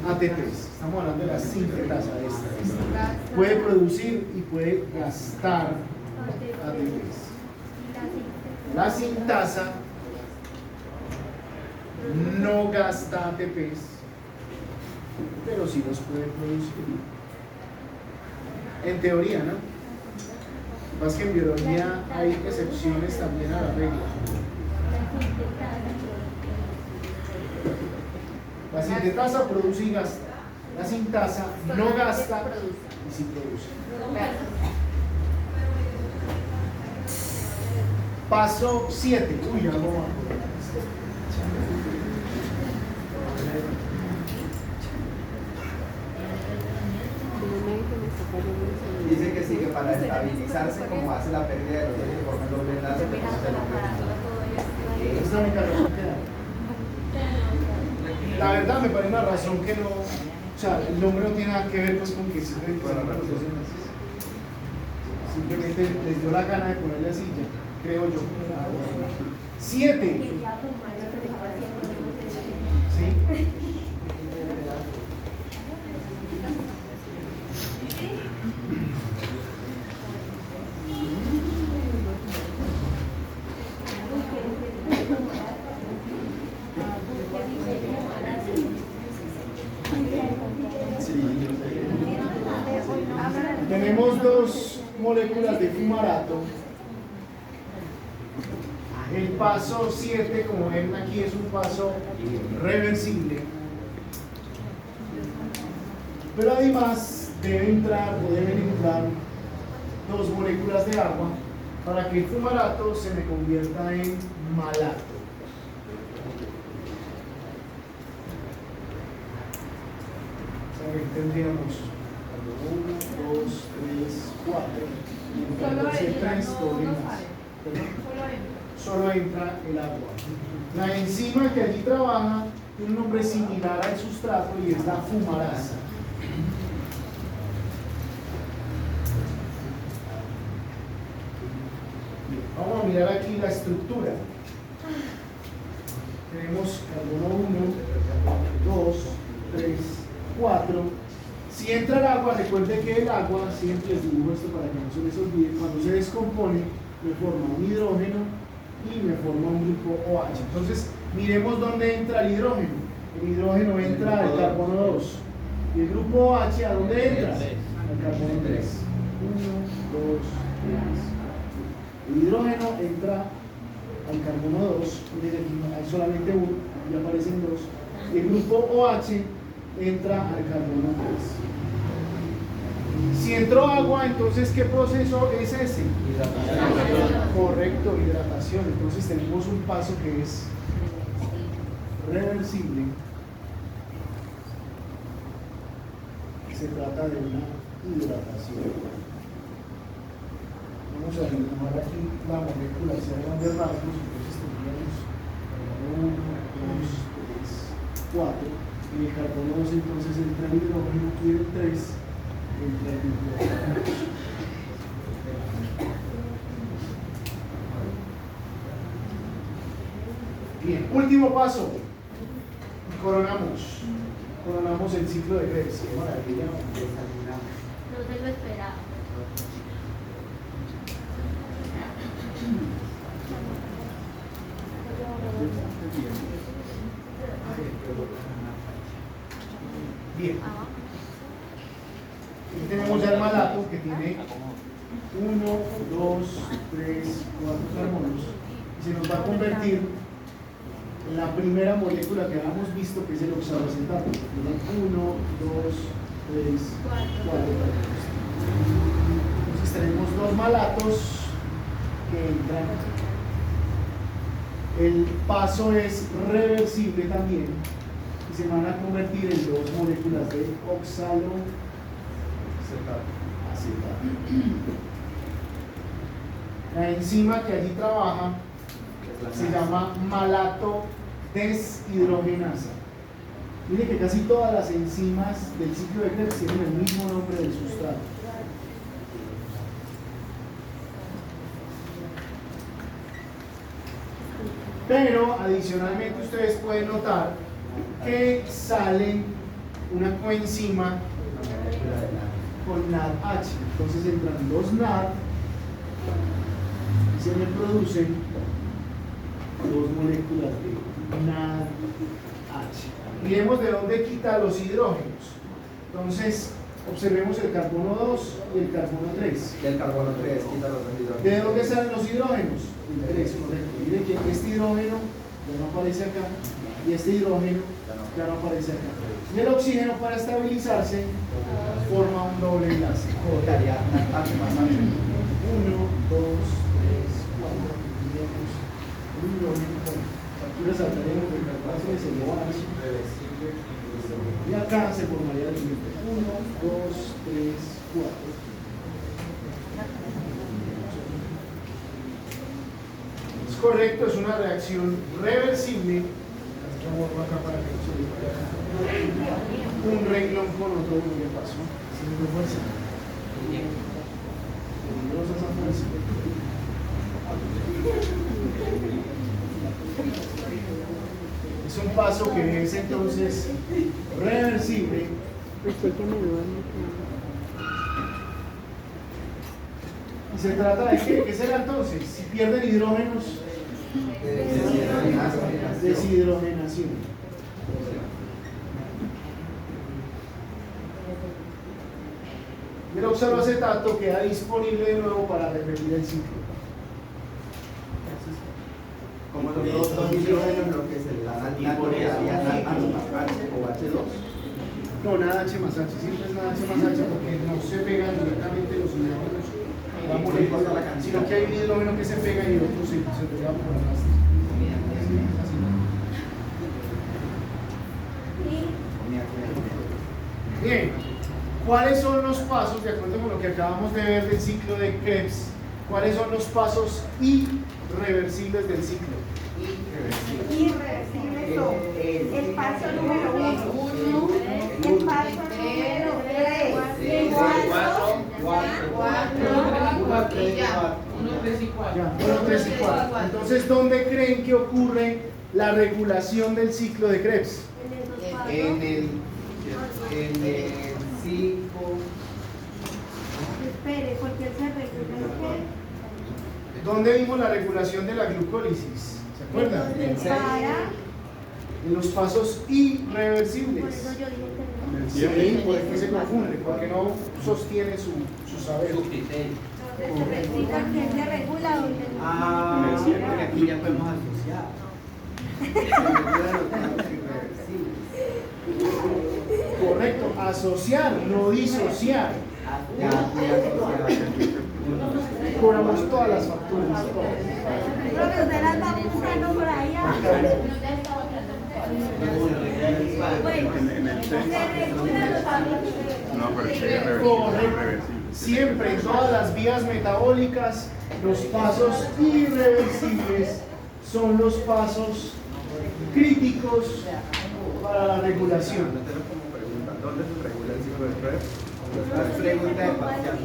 ATPs. Estamos hablando de la sintetasa esta. Puede producir y puede gastar ATPs. La sintasa no gasta ATPs, pero sí los puede producir. En teoría, ¿no? Lo que pasa es que en biología hay excepciones también a la regla. La sintetasa produce y gasta. La sintasa no gasta y sí produce. Paso 7. Uy, ya no va. Dice que sí, que para estabilizarse, como hace la pérdida de los dedos, forma los enlaces, pero no se lo Esta es la única razón que da. La verdad me parece una razón que no, o sea, el nombre no tiene nada que ver pues con que siempre se llaman los dos enlaces. Simplemente les dio la gana de ponerle así ya, creo yo. 7. ¿Sí? Tenemos dos moléculas de fumarato. El paso 7, como ven aquí, es un paso reversible. Pero además deben entrar dos moléculas de agua para que el fumarato se me convierta en malato. Ahí tendríamos 1, 2, 3, 4. Y en el tercer 3 doble más. ¿Perdón? Solo entra el agua. La enzima que allí trabaja tiene un nombre similar al sustrato y es la fumarasa. Bien, vamos a mirar aquí la estructura. Tenemos carbono 1, 2, 3, 4. Si entra el agua, recuerde que el agua, siempre les dibujo esto para que no se les olvide, cuando se descompone, me forma un hidrógeno y me forma un grupo OH. Entonces, miremos dónde entra el hidrógeno. El hidrógeno entra al carbono 2. ¿Y el grupo OH a dónde entra? Al carbono 3. 1, 2, 3. El hidrógeno entra al carbono 2. Miren, aquí hay solamente uno, y aparecen dos. Y el grupo OH entra al carbono 3. Si entró agua, entonces ¿qué proceso es ese? Hidratación. Correcto, hidratación. Entonces tenemos un paso que es reversible. Se trata de una hidratación. Vamos a dibujar aquí la molécula hacia grandes rasgos. Entonces tendríamos 1, 2, 3, 4. En el carbono 2 entonces entra el hidrógeno y el 3 entra el hidrógeno. Bien, último paso. Coronamos. Coronamos el ciclo de Krebs. Qué maravilla. No se lo esperaba. Bien. Aquí tenemos ya el malato que tiene 1, 2, 3, 4 carbonos y se nos va a convertir en la primera molécula que habíamos visto, que es el oxaloacetato. Tiene 1, 2, 3, 4 carbonos. Entonces tenemos dos malatos que entran. El paso es reversible también y se van a convertir en dos moléculas de oxaloacetato. La enzima que allí trabaja se llama malato deshidrogenasa. Mire que casi todas las enzimas del ciclo de Krebs tienen el mismo nombre del sustrato. Pero adicionalmente ustedes pueden notar que sale una coenzima con NADH. Entonces entran dos NAD y se le producen dos moléculas de NADH. Miremos de dónde quita los hidrógenos. Entonces observemos el carbono 2 y el carbono 3. Del carbono 3, quita los dos hidrógenos. ¿De dónde salen los hidrógenos? El 3, correcto. Miren que este hidrógeno ya no aparece acá y este hidrógeno ya no aparece acá. Y el oxígeno, para estabilizarse, forma un doble enlace. Daría H más H. 1, 2, 3, 4. Tendríamos un hidrógeno con facturas saltaremos del carbonato de celulosa. Y acá se formaría el siguiente: 1, 2, 3, 4. Es correcto, es una reacción reversible. Un renglón con otro, ¿qué pasó? ¿Sí me fuerza? Peligrosa esa fuerza. Es un paso que es entonces reversible. Y se trata de qué será entonces, si pierden hidrógenos, deshidrogenación. El oxaloacetato queda disponible de nuevo para repetir el ciclo. Como los dos hidrógenos, lo que se le da al tipo de H o H2. No, nada H más H, siempre es nada H más H porque no se pegan directamente los hidrógenos a la molécula, sino que hay un hidrógeno que se pega y otro se pega por atrás. Bien, ¿cuáles son los pasos, de acuerdo con lo que acabamos de ver del ciclo de Krebs? ¿Cuáles son los pasos irreversibles del ciclo? Irreversible son el paso número 1, el paso número 3, el paso 4, Ya, 1, 3 y 4. Entonces, ¿dónde creen que ocurre la regulación del ciclo de Krebs? En el 5. Espere, porque él se regula. ¿Dónde vimos la regulación de la glucólisis? ¿Se acuerdan? Entonces, para. En los pasos irreversibles. Por eso yo dije que Sí, ¿por qué se confunde? Porque no sostiene su saber. porque él se regula donde no. Ah, porque aquí ya podemos asociar. Se regula los pasos irreversibles. Correcto, asociar, no disociar. Ya, Cobramos todas las facturas. Creo que usted la está buscando por allá. Bueno, se regula los pasos. No, pero es que es Correcto. irreversible. Siempre en todas las vías metabólicas, los pasos irreversibles son los pasos críticos para la regulación. Como pregunta, ¿dónde se regula el ciclo de Krebs? Las preguntas de parcial.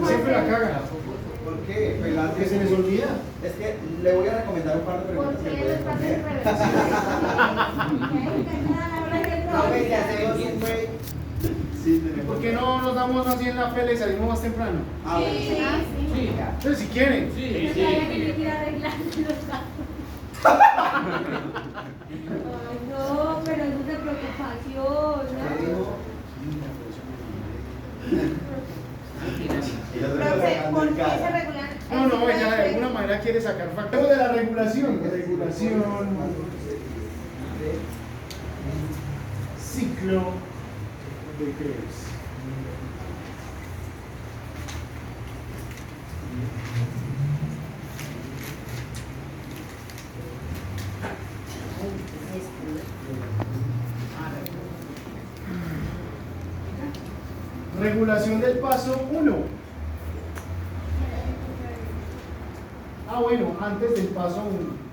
Siempre la cagan. ¿Por qué? Pues las Que se les olvida. Es que le voy a recomendar un par de preguntas que pueden poner. No, pues ya hacemos un fue. Sí, ¿Por qué no nos damos así en la pela y salimos más temprano? Ah, bueno. Sí. Ya. Entonces, si quieren. Ay, no, pero eso es de preocupación, ¿Qué ¿no? dijo? Y los otros Profe, sacando ¿por en qué se cara. regulan? No, ella de alguna manera quiere sacar factores de la regulación. Regulación. Ciclo de Krebs. Regulación del paso 1. Ah, bueno, antes del paso 1.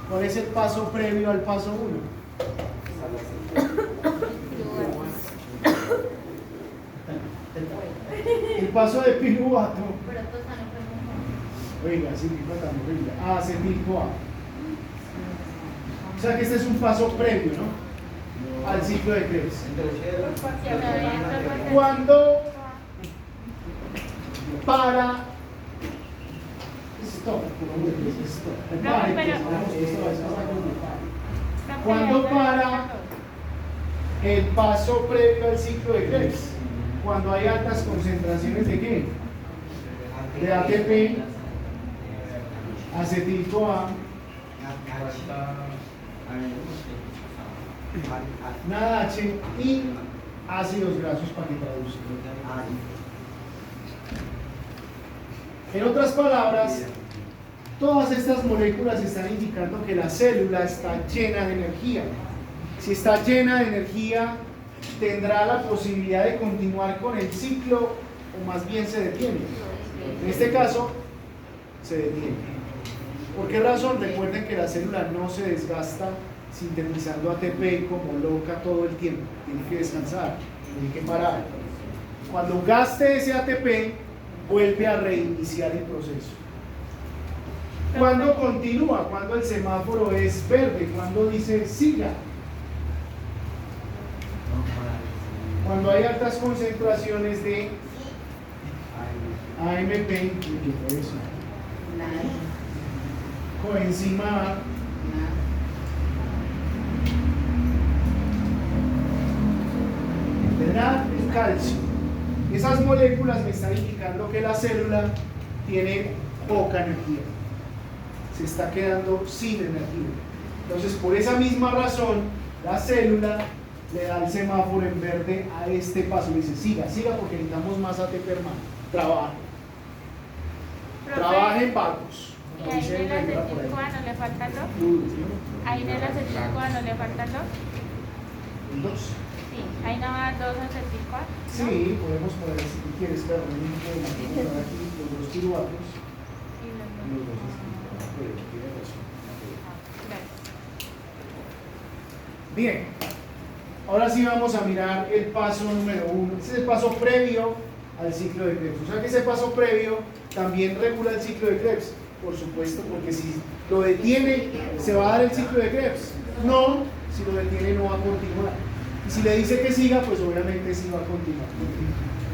¿Cuál es el paso previo al paso 1? El paso de piruvato. Oiga, sí, qué tan horrible. Acetil-CoA. O sea que este es un paso previo, ¿no? Al ciclo de Krebs. Cuando para cuando para el paso previo al ciclo de Krebs, cuando hay altas concentraciones de qué? De ATP, acetil-CoA, nada H y ácidos grasos para que traduzcan. En otras palabras, todas estas moléculas están indicando que la célula está llena de energía. Si está llena de energía, tendrá la posibilidad de continuar con el ciclo o más bien se detiene. En este caso, se detiene. ¿Por qué razón? Recuerden que la célula no se desgasta sintetizando ATP como loca todo el tiempo. Tiene que descansar, tiene que parar. Cuando gaste ese ATP, vuelve a reiniciar el proceso. Cuando continúa, cuando el semáforo es verde, cuando dice siga. Cuando hay altas concentraciones de AMP, eso. Coenzima A, NAD y calcio. Esas moléculas me están indicando que la célula tiene poca energía, se está quedando sin energía. Entonces, por esa misma razón, la célula le da el semáforo en verde a este paso. Le dice, siga, siga porque necesitamos más ATP, hermano. Trabaje. Trabajen vagos. ¿Y ahí en el acetil-CoA no le faltan dos? ¿Ahí en el acetil-CoA no le faltan dos? Dos. Sí, ahí no va dos acetil-CoA. Sí, podemos poner si tú quieres, pero no podemos aquí los dos piruvatos Y los y dos. los dos acetil-CoA. Pero tiene razón. Gracias. Bien, ahora sí vamos a mirar el paso número 1. Ese es el paso previo al ciclo de Krebs. O sea que ese paso previo también regula el ciclo de Krebs, por supuesto, porque si lo detiene, se va a dar el ciclo de Krebs. No, si lo detiene no va a continuar. Y si le dice que siga, pues obviamente sí va a continuar.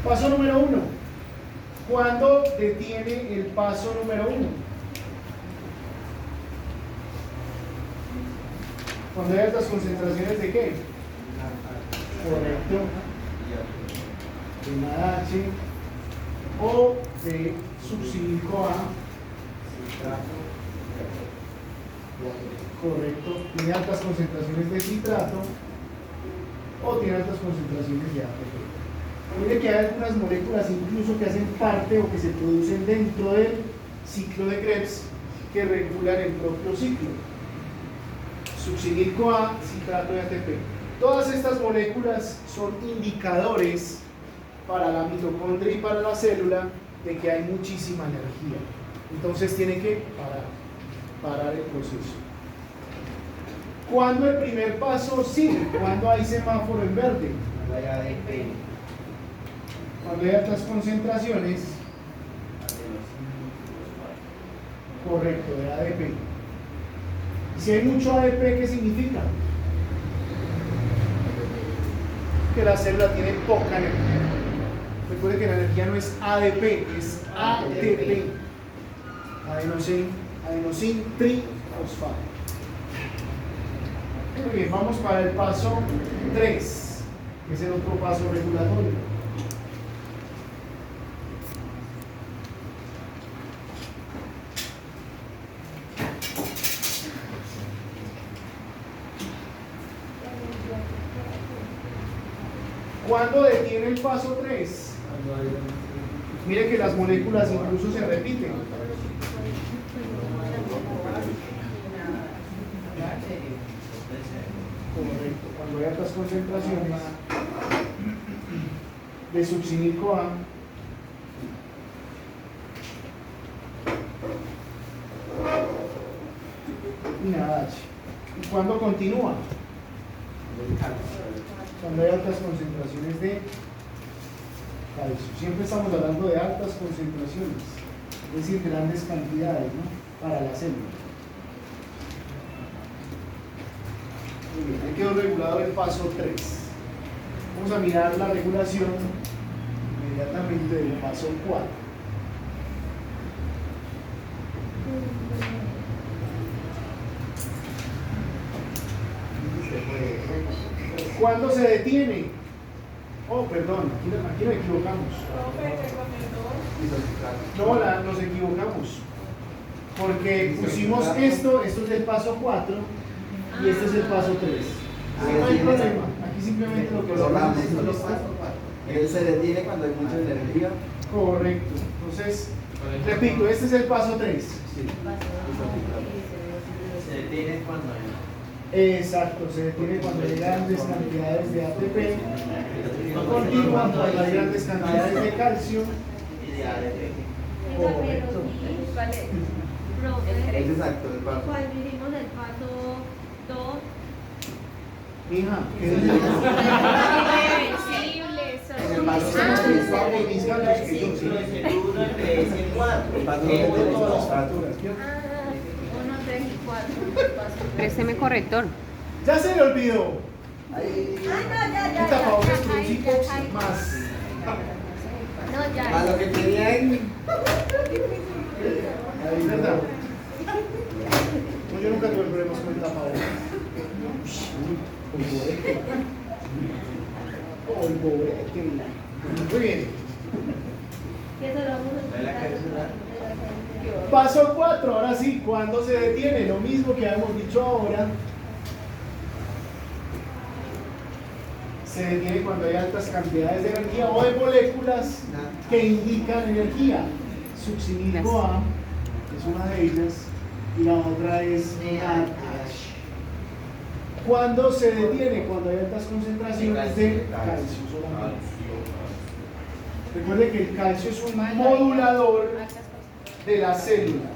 Paso número 1. ¿Cuándo detiene el paso número 1? Cuando hay altas concentraciones de qué? Correcto. De NADH o de succinico-A. Correcto. Tiene altas concentraciones de citrato o tiene altas concentraciones de ATP. Mire que hay algunas moléculas incluso que hacen parte o que se producen dentro del ciclo de Krebs que regulan el propio ciclo. Succinico-A, citrato de ATP. Todas estas moléculas son indicadores para la mitocondria y para la célula de que hay muchísima energía. Entonces tiene que parar el proceso. ¿Cuándo el primer paso sigue? ¿Cuándo hay semáforo en verde? Cuando hay ADP. Cuando hay altas concentraciones, correcto, de ADP. Y si hay mucho ADP, ¿qué significa? Que la célula tiene poca energía. Recuerde que la energía no es ADP, es ATP. Adenosín trifosfato. Muy bien, vamos para el paso 3, que es el otro paso regulatorio. ¿Cuándo detiene el paso 3? Mire que las moléculas incluso se repiten. Correcto, cuando hay altas concentraciones de succinico A y nada H. ¿Y cuándo continúa? Cuando hay altas concentraciones de calcio. Siempre estamos hablando de altas concentraciones, es decir, grandes cantidades, ¿no? Para la célula. Muy bien, ahí quedó regulado el paso 3. Vamos a mirar la regulación inmediatamente del paso 4. ¿Cuándo se detiene? Oh, perdón, aquí nos equivocamos. No, nos equivocamos. Porque pusimos esto es el paso 4 y este es el paso 3. No hay problema, aquí simplemente lo que lo hacemos es los pasos 4. Él se detiene cuando hay mucha energía. Correcto. Entonces, repito, este es el paso 3. Sí. Se detiene cuando hay. Exacto, se detiene cuando hay grandes cantidades de ATP, continúa cuando hay grandes cantidades de calcio. Y de ADP. Correcto. Profe, Es exacto, el paso. cuando hicimos el paso 2, Mija, ¿qué es Irreversibles son. El paso mis gallos que yo Ciclo sí. de el 1, el 3 y el 4. El paso de Todas las paso. facturas, ¿cierto? 1, 3 y 4. Présteme corrector. Ya se le olvidó. Ahí. No, Un tapabocas con un Ahí, Zipox ahí. más. No, ya. Más lo que querían. Ahí, ¿verdad? No, yo nunca tuve problemas con el tapabocas. Polvorete. Muy bien. Que eso lo vamos a Paso 4, ahora sí, ¿cuándo se detiene? Lo mismo que habíamos dicho ahora. Se detiene cuando hay altas cantidades de energía o de moléculas que indican energía. Succinico A es una de ellas y la otra es NADH. ¿Cuándo se detiene? Cuando hay altas concentraciones de calcio solamente. Recuerde que el calcio es un modulador de la célula.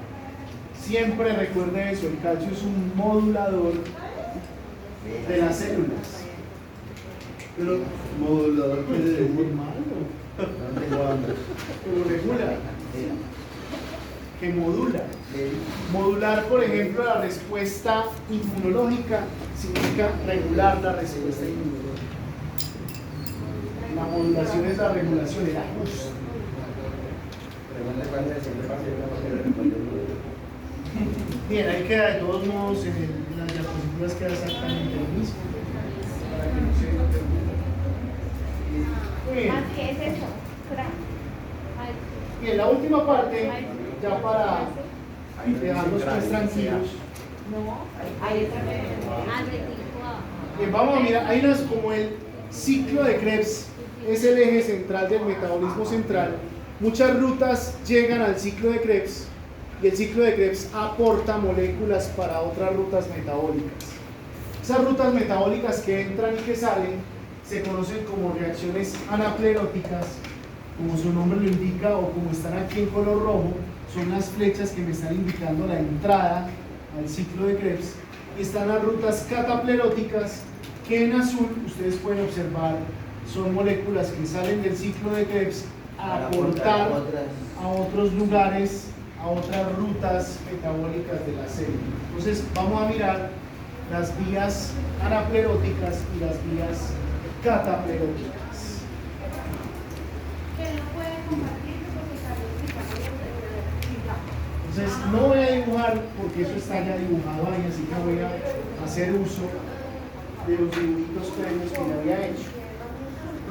Siempre recuerde eso, el calcio es un modulador de las células. Pero Modulador quiere es decir. muy malo. No tengo hambre. Pero regula, que modula. Modular, por ejemplo, la respuesta inmunológica significa regular la respuesta inmunológica. La modulación es la regulación, el ajuste. Pregunta cuál es el siguiente paso y una manera de responderlo. Bien, ahí queda de todos modos en las diapositivas queda exactamente lo mismo. Para que no se interrumpa. Muy bien. ¿Qué es eso? Bien, la última parte, ya para dejarlos pues tranquilos. Bien, vamos a mirar, hay unas como el ciclo de Krebs, es el eje central del metabolismo central. Muchas rutas llegan al ciclo de Krebs y el ciclo de Krebs aporta moléculas para otras rutas metabólicas. Esas rutas metabólicas que entran y que salen se conocen como reacciones anapleróticas, como su nombre lo indica o como están aquí en color rojo, son las flechas que me están indicando la entrada al ciclo de Krebs y están las rutas catapleróticas, que en azul ustedes pueden observar son moléculas que salen del ciclo de Krebs a aportar a otros lugares, a otras rutas metabólicas de la célula. Entonces vamos a mirar las vías anapleróticas y las vías catapleróticas. Que no pueden compartir porque Entonces no voy a dibujar porque eso está ya dibujado ahí, así que voy a hacer uso de los dibujitos previos que ya había hecho.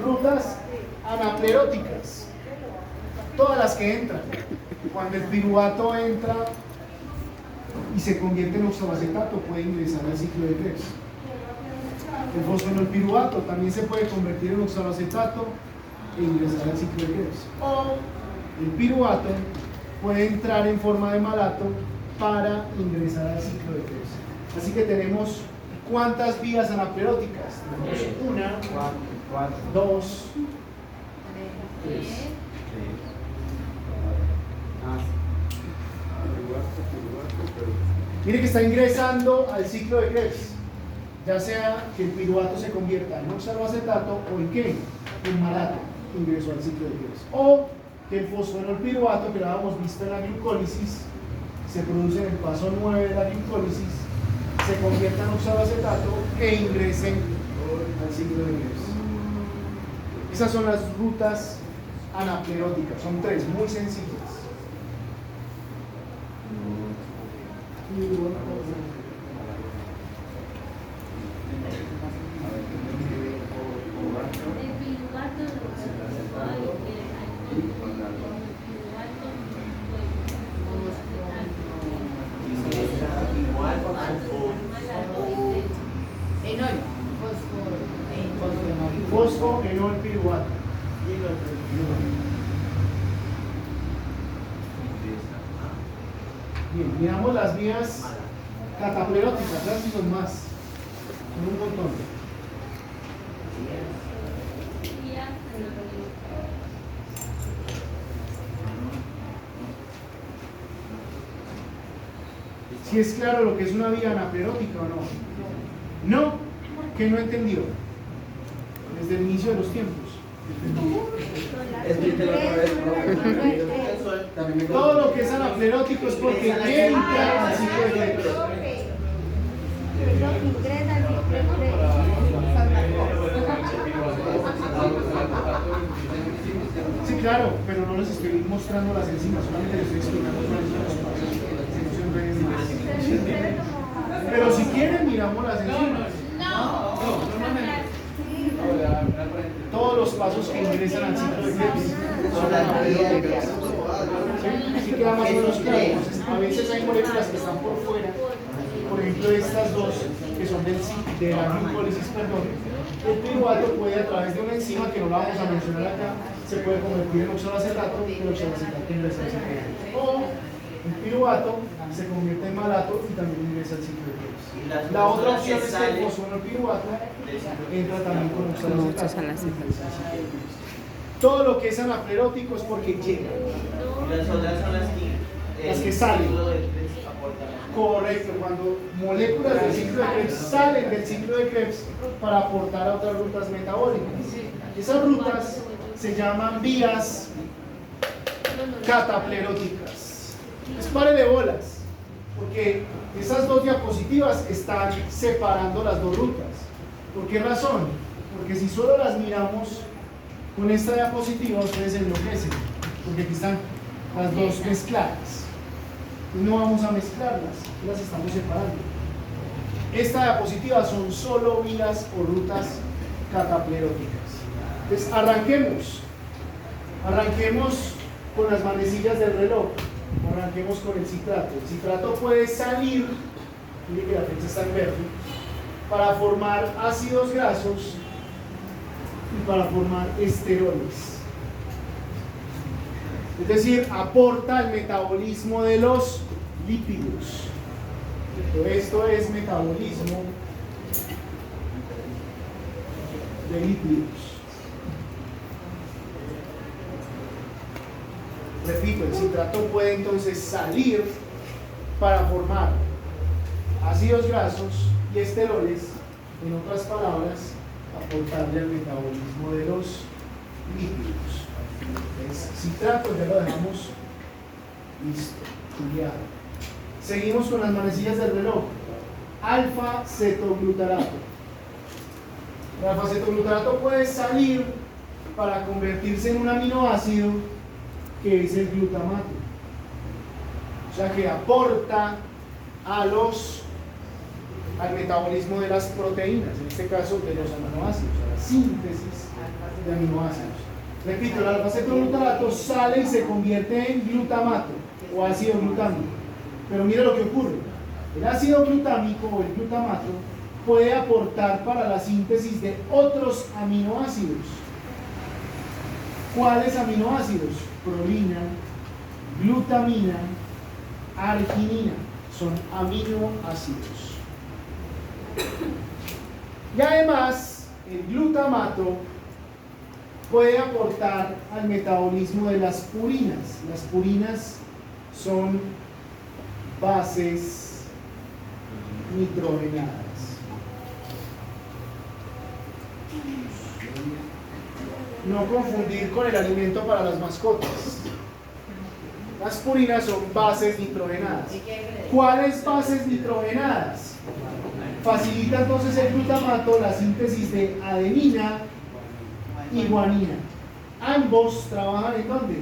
Rutas anapleróticas, todas las que entran. Cuando el piruvato entra y se convierte en oxaloacetato, puede ingresar al ciclo de Krebs. El fosfenolpiruvato también se puede convertir en oxaloacetato e ingresar al ciclo de Krebs. O el piruvato puede entrar en forma de malato para ingresar al ciclo de Krebs. Así que tenemos ¿cuántas vías anapleróticas? Tenemos 1, 2, 3. Mire que está ingresando al ciclo de Krebs, ya sea que el piruvato se convierta en oxaloacetato o en qué, en malato, ingresó al ciclo de Krebs. O que el fosfenolpiruvato, que lo habíamos visto en la glucólisis, se produce en el paso 9 de la glucólisis, se convierta en oxaloacetato e ingrese al ciclo de Krebs. Esas son las rutas anapleróticas, son 3, muy sencillas. Fosfenolpiruvato. Bien, miramos las vías catapleróticas, ya son más, son un montón. ¿Si es claro lo que es una vía anaplerótica o no? No, que no entendió desde el inicio de los tiempos. Todo lo que es anaplerótico es porque entra al ciclo de Krebs. ingresa al ciclo de Krebs. Sí, claro, pero no les estoy mostrando las enzimas, solamente les estoy explicando cuáles son los pasos. Pero si quieren, miramos las enzimas. Todos los pasos que ingresan al ciclo de Krebs son anapleróticas. Así queda más o menos claro. Entonces, a veces hay moléculas que están por fuera, por ejemplo estas dos que son de la glucólisis, perdón. El piruvato puede, a través de una enzima que no la vamos a mencionar acá, se puede convertir en oxaloacetato y el oxaloacetato ingresa al ciclo de Krebs. O el piruvato se convierte en malato y también ingresa al ciclo de Krebs. La otra opción es que el fosfenolpiruvato entra también con oxaloacetato. Todo lo que es anaplerótico es porque llega. Y las otras son las que salen. Correcto, cuando moléculas del ciclo de Krebs salen del ciclo de Krebs para aportar a otras rutas metabólicas. Esas rutas se llaman vías catapleróticas. Es pare de bolas, porque esas dos diapositivas están separando las dos rutas. ¿Por qué razón? Porque si solo las miramos con esta diapositiva, ustedes se enloquecen, porque aquí están las dos mezcladas. No vamos a mezclarlas, las estamos separando. Esta diapositiva son solo vías o rutas catapleróticas. Entonces arranquemos con las manecillas del reloj, arranquemos con el citrato. El citrato puede salir, mire que la flecha está en verde, para formar ácidos grasos y para formar esteroles. Es decir, aporta al metabolismo de los lípidos. Esto es metabolismo de lípidos. Repito, el citrato puede entonces salir para formar ácidos grasos y esteroles, en otras palabras, aportarle al metabolismo de los lípidos. Entonces, citrato ya lo dejamos listo, estudiado. Seguimos con las manecillas del reloj. Alfa-cetoglutarato. El alfa-cetoglutarato puede salir para convertirse en un aminoácido que es el glutamato. O sea que aporta al metabolismo de las proteínas, en este caso de los aminoácidos, a la síntesis de aminoácidos. Repito, el alfa-cetoglutarato sale y se convierte en glutamato o ácido glutámico. Pero mire lo que ocurre. El ácido glutámico o el glutamato puede aportar para la síntesis de otros aminoácidos. ¿Cuáles aminoácidos? Prolina, glutamina, arginina. Son aminoácidos. Y además, el glutamato puede aportar al metabolismo de las purinas. Las purinas son bases nitrogenadas. No confundir con el alimento para las mascotas. Las purinas son bases nitrogenadas. ¿Cuáles bases nitrogenadas? Facilita entonces el glutamato la síntesis de adenina y guanina. Ambos trabajan ¿en dónde?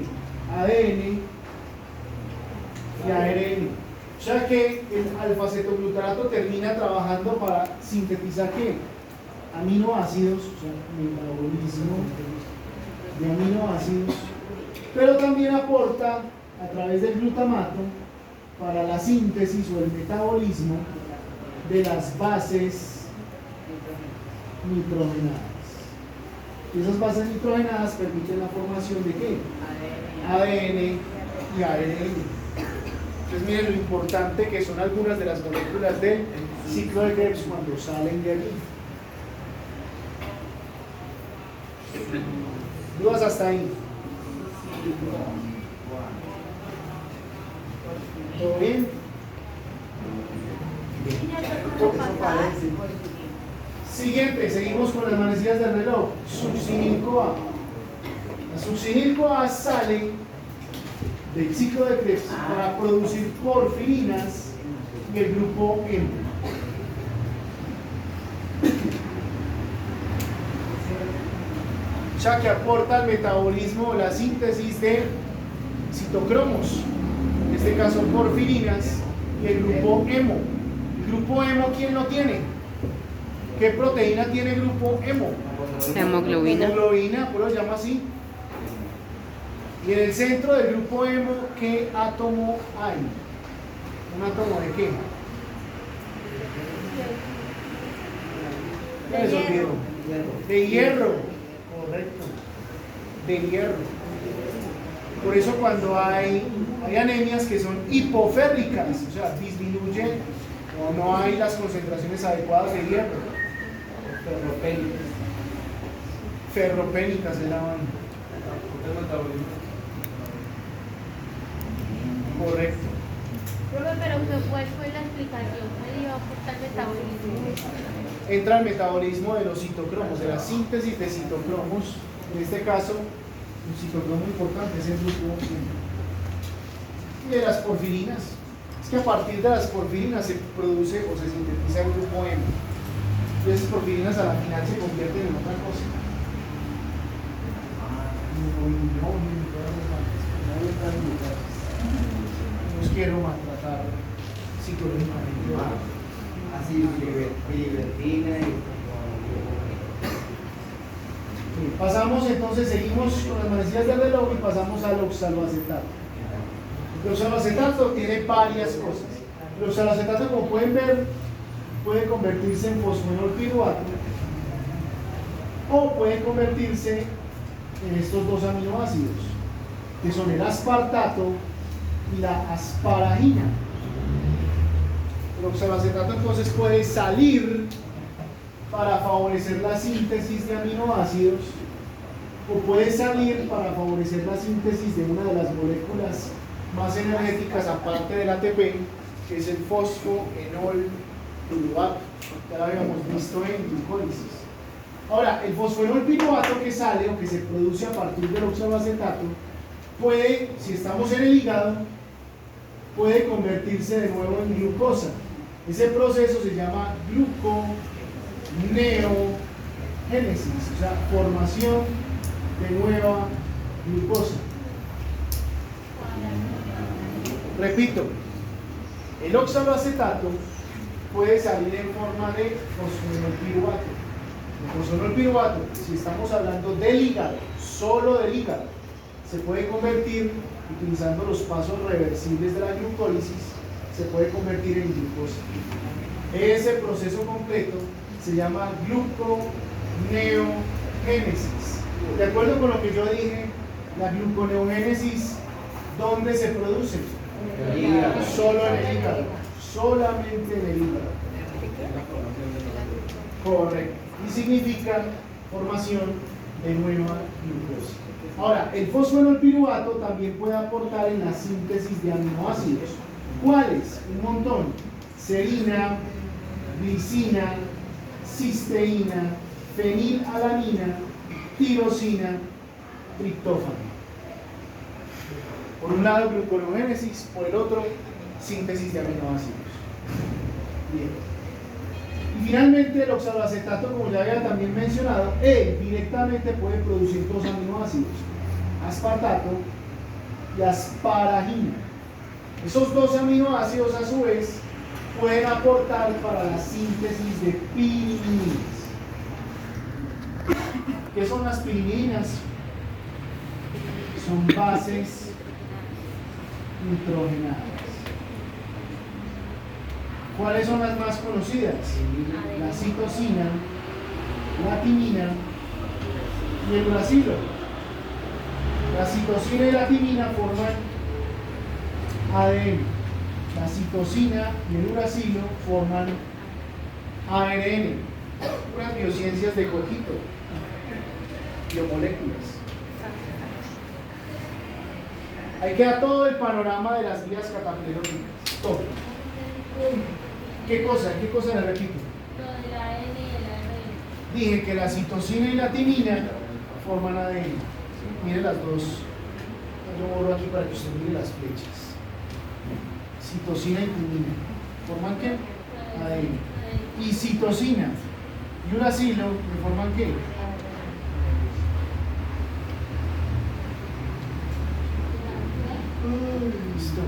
ADN y ARN. O sea que el alfa-cetoglutarato termina trabajando para sintetizar ¿qué? Aminoácidos, o sea, metabolismo de aminoácidos, pero también aporta a través del glutamato para la síntesis o el metabolismo de las bases nitrogenadas. Y esas bases nitrogenadas permiten la formación de ¿qué? ADN y ARN. Entonces miren lo importante que son algunas de las moléculas del ciclo de Krebs cuando salen de aquí. ¿Dudas hasta ahí? ¿Todo bien? Siguiente, seguimos con las manecillas del reloj. Succinil-CoA. La succinil-CoA sale del ciclo de Krebs para producir porfirinas y el grupo M. Ya que aporta al metabolismo la síntesis de citocromos, en este caso porfirinas, y el grupo hemo. ¿El grupo hemo quién lo tiene? ¿Qué proteína tiene el grupo hemo? Hemoglobina. Hemoglobina, pues lo llama así. Y en el centro del grupo hemo, ¿qué átomo hay? ¿Un átomo de qué? ¿Qué les olvidó? De hierro. Correcto, de hierro. Por eso cuando hay anemias que son hipoférricas, o sea, disminuyen o no hay las concentraciones adecuadas de hierro. Ferropénicas es la vaina. Correcto. Profe, pero ¿cuál fue la explicación? ¿Me dio aportar metabolismo? Entra el metabolismo de los citocromos, de la síntesis de citocromos. En este caso, un citocromo importante es el grupo de las porfirinas. Es que a partir de las porfirinas se produce o se sintetiza el grupo M. Y esas porfirinas a la final se convierten en otra cosa. No os quiero maltratar psicológicamente. Así, filibertina y... Pasamos entonces, seguimos con las manecillas del reloj y pasamos al oxaloacetato. El oxaloacetato tiene varias cosas. El oxaloacetato, como pueden ver, puede convertirse en fosfonol piruvato o puede convertirse en estos dos aminoácidos, que son el aspartato y la asparagina. El oxaloacetato entonces puede salir para favorecer la síntesis de aminoácidos o puede salir para favorecer la síntesis de una de las moléculas más energéticas aparte del ATP, que es el fosfoenol piruvato. Ya lo habíamos visto en glucólisis. Ahora, el fosfenol piruvato que sale o que se produce a partir del oxaloacetato puede, si estamos en el hígado, puede convertirse de nuevo en glucosa. Ese proceso se llama gluconeogénesis, o sea, formación de nueva glucosa. Repito, el oxaloacetato puede salir en forma de fosfenolpiruvato. El fosfenolpiruvato, si estamos hablando del hígado, solo del hígado, se puede convertir, utilizando los pasos reversibles de la glucólisis, se puede convertir en glucosa. Ese proceso completo se llama gluconeogénesis. De acuerdo con lo que yo dije, la gluconeogénesis, ¿dónde se produce? Solo en el hígado, solamente en el hígado. Correcto. Y significa formación de nueva glucosa. Ahora, el fosfenolpiruvato también puede aportar en la síntesis de aminoácidos. ¿Cuáles? Un montón. Serina, glicina, cisteína, fenilalanina, tirosina, triptófano. Por un lado gluconeogénesis, por el otro síntesis de aminoácidos. Bien. Y finalmente el oxaloacetato, como ya había también mencionado, él directamente puede producir dos aminoácidos, aspartato y asparagina. Esos dos aminoácidos a su vez pueden aportar para la síntesis de pirimidinas. ¿Qué son las pirimidinas? Son bases nitrogenadas. ¿Cuáles son las más conocidas? La citosina, la timina y el uracilo. La citosina y la timina forman ADN. La citosina y el uracilo forman ARN. Unas biociencias de coquito, biomoléculas. Ahí queda todo el panorama de las vías catapleróticas. Todo. ¿Qué cosa le repito? Lo del ADN y el ARN. Dije que la citosina y la timina forman ADN. Mire las dos. Yo borro aquí para que usted mire las flechas. Citosina y timina. ¿Forman qué? ADN. Y citosina y uracilo, ¿forman qué? Listo.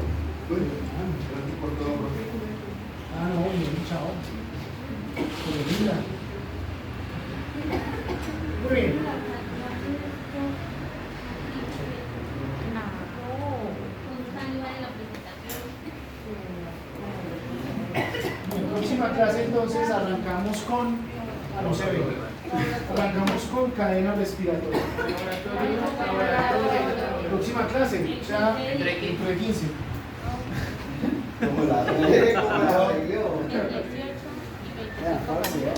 Bueno, gracias por todo, profe. Ah, no, bien, chao. Por vida. Muy bien. En la próxima clase entonces arrancamos con, no se ve, arrancamos con cadena respiratoria. Próxima clase, o sea, dentro de 15. Como la arregló. El 18 y 20. Ya, ahora sí, ya.